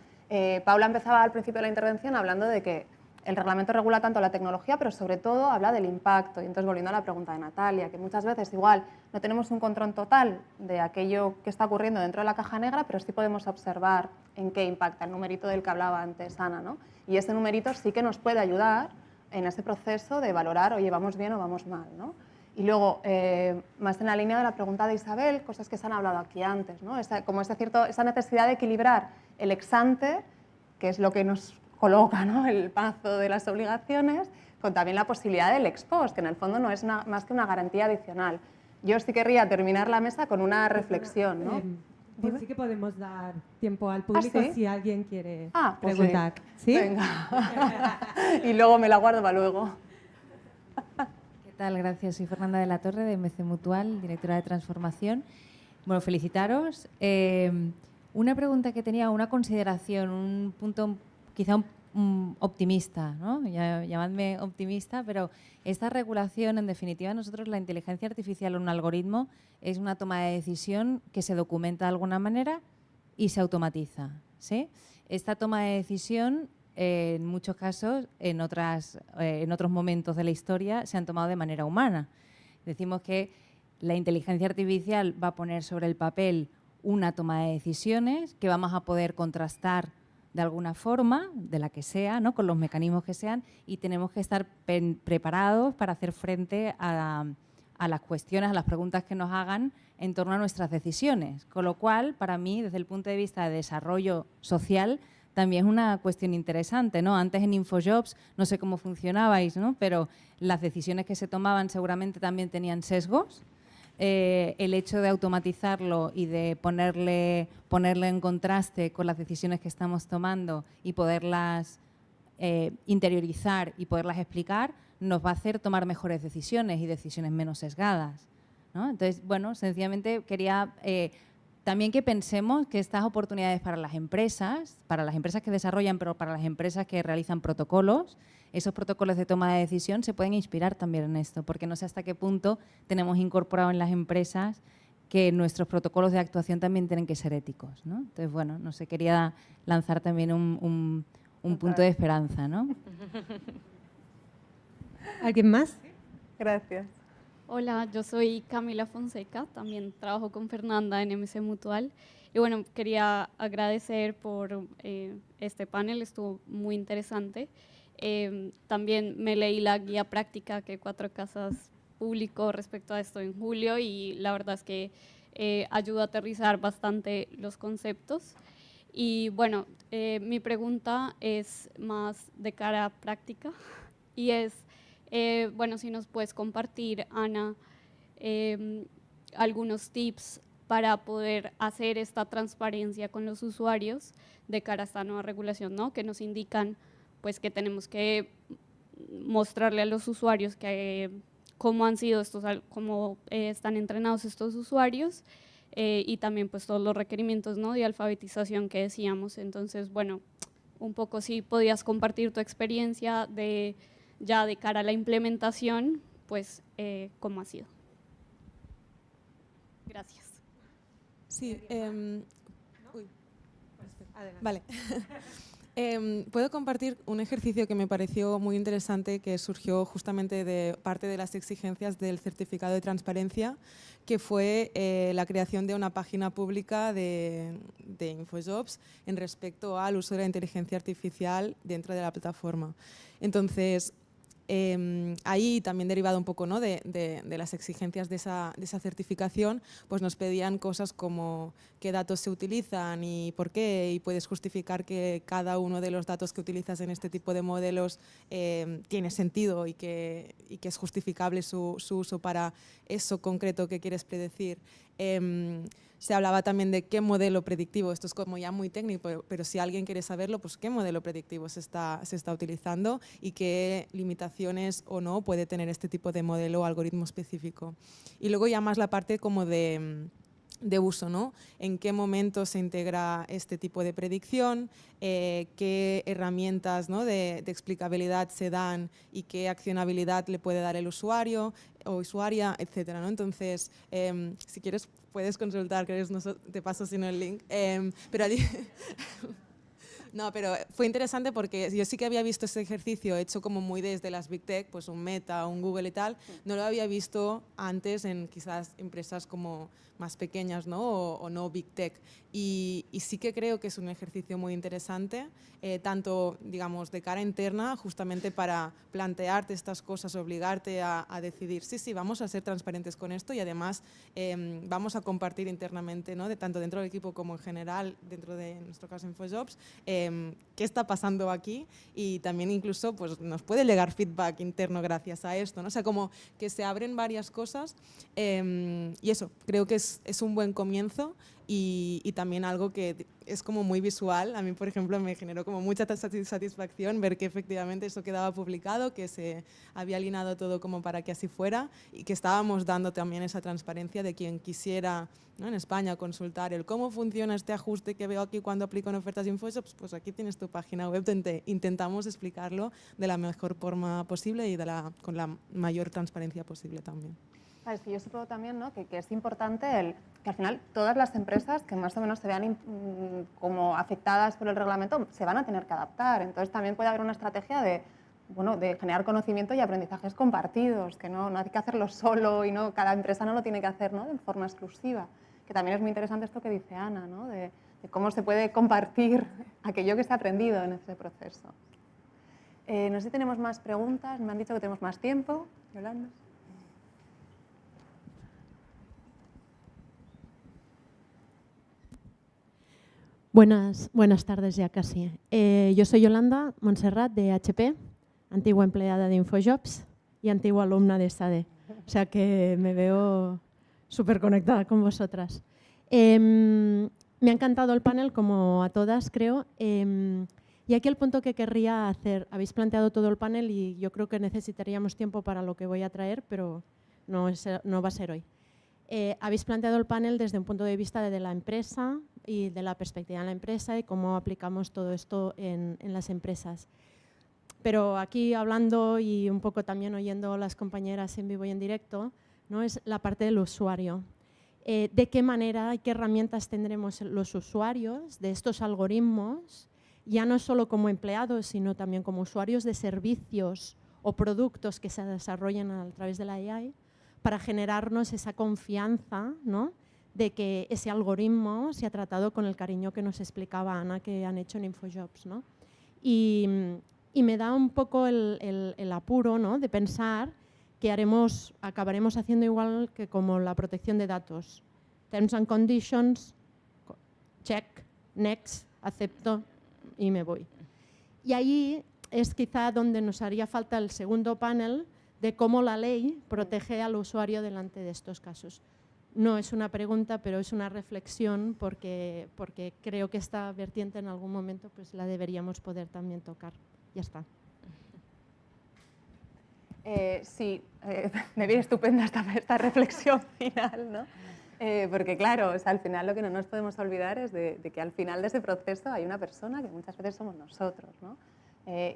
Paula empezaba al principio de la intervención hablando de que el reglamento regula tanto la tecnología, pero sobre todo habla del impacto. Y entonces, volviendo a la pregunta de Natalia, que muchas veces igual no tenemos un control total de aquello que está ocurriendo dentro de la caja negra, pero sí podemos observar en qué impacta, el numerito del que hablaba antes Ana, ¿no? Y ese numerito sí que nos puede ayudar en ese proceso de valorar, oye, vamos bien o vamos mal, ¿no? Y luego, más en la línea de la pregunta de Isabel, cosas que se han hablado aquí antes, ¿no? Esa necesidad de equilibrar el ex ante, que es lo que nos coloca, ¿no? El pazo de las obligaciones, con también la posibilidad del ex post, que en el fondo no es más que una garantía adicional. Yo sí querría terminar la mesa con una reflexión, ¿no? Pues sí que podemos dar tiempo al público ¿sí? Si alguien quiere pues preguntar. Sí. ¿Sí? Venga. Y luego me la guardo para luego. ¿Qué tal? Gracias. Soy Fernanda de la Torre, de MC Mutual, directora de Transformación. Bueno, felicitaros. Una pregunta que tenía, una consideración, un punto quizá optimista, ¿no? Llamadme optimista, pero esta regulación, en definitiva, nosotros la inteligencia artificial o un algoritmo es una toma de decisión que se documenta de alguna manera y se automatiza, ¿sí? Esta toma de decisión, en muchos casos, en otros momentos de la historia, se han tomado de manera humana. Decimos que la inteligencia artificial va a poner sobre el papel una toma de decisiones que vamos a poder contrastar de alguna forma, de la que sea, ¿no? Con los mecanismos que sean, y tenemos que estar preparados para hacer frente a las cuestiones, a las preguntas que nos hagan en torno a nuestras decisiones. Con lo cual, para mí, desde el punto de vista de desarrollo social, también es una cuestión interesante, ¿no? Antes en InfoJobs, no sé cómo funcionabais, ¿no? Pero las decisiones que se tomaban seguramente también tenían sesgos. El hecho de automatizarlo y de ponerle en contraste con las decisiones que estamos tomando y poderlas interiorizar y poderlas explicar, nos va a hacer tomar mejores decisiones y decisiones menos sesgadas, ¿no? Entonces, bueno, sencillamente quería también que pensemos que estas oportunidades para las empresas que desarrollan, pero para las empresas que realizan protocolos, esos protocolos de toma de decisión se pueden inspirar también en esto, porque no sé hasta qué punto tenemos incorporado en las empresas que nuestros protocolos de actuación también tienen que ser éticos, ¿no? Entonces, bueno, no sé, quería lanzar también un punto de esperanza, ¿no? ¿Alguien más? Gracias. Hola, yo soy Camila Fonseca, también trabajo con Fernanda en MC Mutual. Y bueno, quería agradecer por este panel, estuvo muy interesante. También me leí la guía práctica que Cuatro Casas publicó respecto a esto en julio y la verdad es que ayuda a aterrizar bastante los conceptos. Y bueno, mi pregunta es más de cara práctica y es, bueno, si nos puedes compartir, Ana, algunos tips para poder hacer esta transparencia con los usuarios de cara a esta nueva regulación, ¿no? Que nos indican pues que tenemos que mostrarle a los usuarios que cómo han sido cómo están entrenados estos usuarios y también pues todos los requerimientos, ¿no? de alfabetización que decíamos. Entonces, bueno, un poco si podías compartir tu experiencia ya de cara a la implementación, pues cómo ha sido. Gracias. Sí, vale. Puedo compartir un ejercicio que me pareció muy interesante, que surgió justamente de parte de las exigencias del certificado de transparencia, que fue la creación de una página pública de InfoJobs en respecto al uso de la inteligencia artificial dentro de la plataforma. Entonces, ahí también derivado un poco, ¿no?, de las exigencias de esa certificación, pues nos pedían cosas como qué datos se utilizan y por qué, y puedes justificar que cada uno de los datos que utilizas en este tipo de modelos tiene sentido y que es justificable su uso para eso concreto que quieres predecir. Se hablaba también de qué modelo predictivo, esto es como ya muy técnico, pero si alguien quiere saberlo, pues qué modelo predictivo se está utilizando y qué limitaciones o no puede tener este tipo de modelo o algoritmo específico. Y luego ya más la parte como de uso, ¿no? En qué momento se integra este tipo de predicción, qué herramientas, ¿no?, de explicabilidad se dan y qué accionabilidad le puede dar el usuario o usuaria, etcétera, ¿no? Entonces, si quieres puedes consultar, te paso si no el link, pero allí... No, pero fue interesante porque yo sí que había visto este ejercicio hecho como muy desde las Big Tech, pues un Meta, un Google y tal, no lo había visto antes en quizás empresas como más pequeñas, ¿no?, o no Big Tech. Y sí que creo que es un ejercicio muy interesante, tanto, digamos, de cara interna, justamente para plantearte estas cosas, obligarte a decidir, sí, vamos a ser transparentes con esto y además vamos a compartir internamente, ¿no?, tanto dentro del equipo como en general, dentro de, en nuestro caso, InfoJobs, qué está pasando aquí y también incluso pues, nos puede llegar feedback interno gracias a esto, ¿no? O sea, como que se abren varias cosas y eso, creo que es un buen comienzo y también algo que es como muy visual. A mí, por ejemplo, me generó como mucha satisfacción ver que efectivamente eso quedaba publicado, que se había alineado todo como para que así fuera y que estábamos dando también esa transparencia de quien quisiera, ¿no?, en España consultar el cómo funciona este ajuste que veo aquí cuando aplico en ofertas de InfoJobs, pues aquí tienes tu página web donde intentamos explicarlo de la mejor forma posible y con la mayor transparencia posible también. Es que yo supongo también, ¿no?, que es importante que al final todas las empresas que más o menos se vean como afectadas por el reglamento se van a tener que adaptar. Entonces también puede haber una estrategia de generar conocimiento y aprendizajes compartidos, que no hay que hacerlo solo y cada empresa no lo tiene que hacer, ¿no?, de forma exclusiva. Que también es muy interesante esto que dice Ana, ¿no?, de cómo se puede compartir aquello que se ha aprendido en ese proceso. No sé si tenemos más preguntas, me han dicho que tenemos más tiempo. Yolanda. Buenas tardes ya casi. Yo soy Yolanda Montserrat de HP, antigua empleada de InfoJobs y antigua alumna de SADE. O sea que me veo súper conectada con vosotras. Me ha encantado el panel, como a todas, creo. Y aquí el punto que querría hacer, habéis planteado todo el panel y yo creo que necesitaríamos tiempo para lo que voy a traer, pero no va a ser hoy. Habéis planteado el panel desde un punto de vista de la empresa y de la perspectiva de la empresa y cómo aplicamos todo esto en las empresas. Pero aquí hablando y un poco también oyendo a las compañeras en vivo y en directo, ¿no?, es la parte del usuario. ¿De qué manera y qué herramientas tendremos los usuarios de estos algoritmos, ya no solo como empleados, sino también como usuarios de servicios o productos que se desarrollan a través de la AI, para generarnos esa confianza, ¿no?, de que ese algoritmo se ha tratado con el cariño que nos explicaba Ana que han hecho en InfoJobs, ¿no? Y me da un poco el apuro, ¿no?, de pensar que acabaremos haciendo igual que como la protección de datos. Terms and conditions, check, next, acepto y me voy. Y ahí es quizá donde nos haría falta el segundo panel de cómo la ley protege al usuario delante de estos casos. No es una pregunta, pero es una reflexión porque creo que esta vertiente en algún momento pues, la deberíamos poder también tocar. Ya está. Sí, me viene estupenda esta reflexión final, ¿no? Porque claro, o sea, al final lo que no nos podemos olvidar es de que al final de ese proceso hay una persona que muchas veces somos nosotros, ¿no?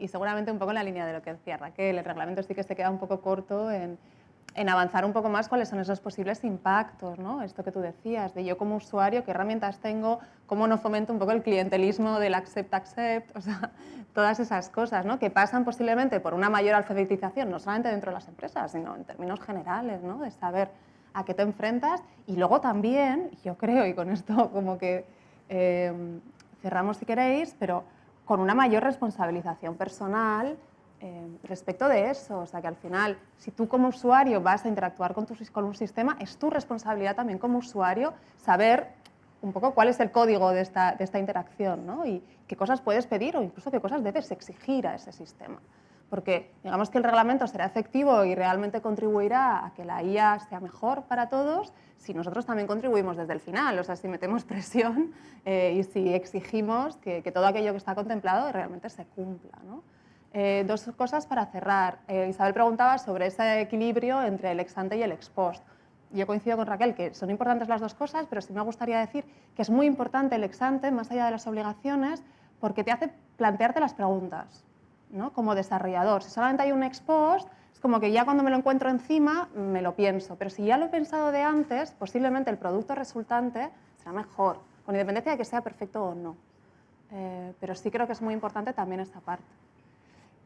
Y seguramente un poco en la línea de lo que decía Raquel, el reglamento sí que se queda un poco corto en en avanzar un poco más cuáles son esos posibles impactos, ¿no? Esto que tú decías, de yo como usuario, qué herramientas tengo, cómo no fomento un poco el clientelismo del accept, o sea, todas esas cosas, ¿no? Que pasan posiblemente por una mayor alfabetización, no solamente dentro de las empresas, sino en términos generales, ¿no? De saber a qué te enfrentas y luego también, yo creo, y con esto como que cerramos si queréis, pero con una mayor responsabilización personal respecto de eso, o sea que al final, si tú como usuario vas a interactuar con un sistema, es tu responsabilidad también como usuario saber un poco cuál es el código de esta interacción, ¿no? Y qué cosas puedes pedir o incluso qué cosas debes exigir a ese sistema. Porque digamos que el reglamento será efectivo y realmente contribuirá a que la IA sea mejor para todos si nosotros también contribuimos desde el final, o sea, si metemos presión y si exigimos que todo aquello que está contemplado realmente se cumpla, ¿no? Dos cosas para cerrar. Isabel preguntaba sobre ese equilibrio entre el ex ante y el ex post. Yo coincido con Raquel que son importantes las dos cosas, pero sí me gustaría decir que es muy importante el ex ante, más allá de las obligaciones, porque te hace plantearte las preguntas, ¿no? Como desarrollador. Si solamente hay un ex post, es como que ya cuando me lo encuentro encima me lo pienso, pero si ya lo he pensado de antes, posiblemente el producto resultante será mejor, con independencia de que sea perfecto o no. Pero sí creo que es muy importante también esta parte.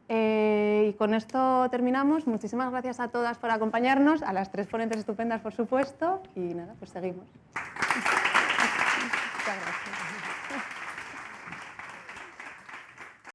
Y con esto terminamos. Muchísimas gracias a todas por acompañarnos, a las tres ponentes estupendas, por supuesto, y nada, pues seguimos. Muchas gracias.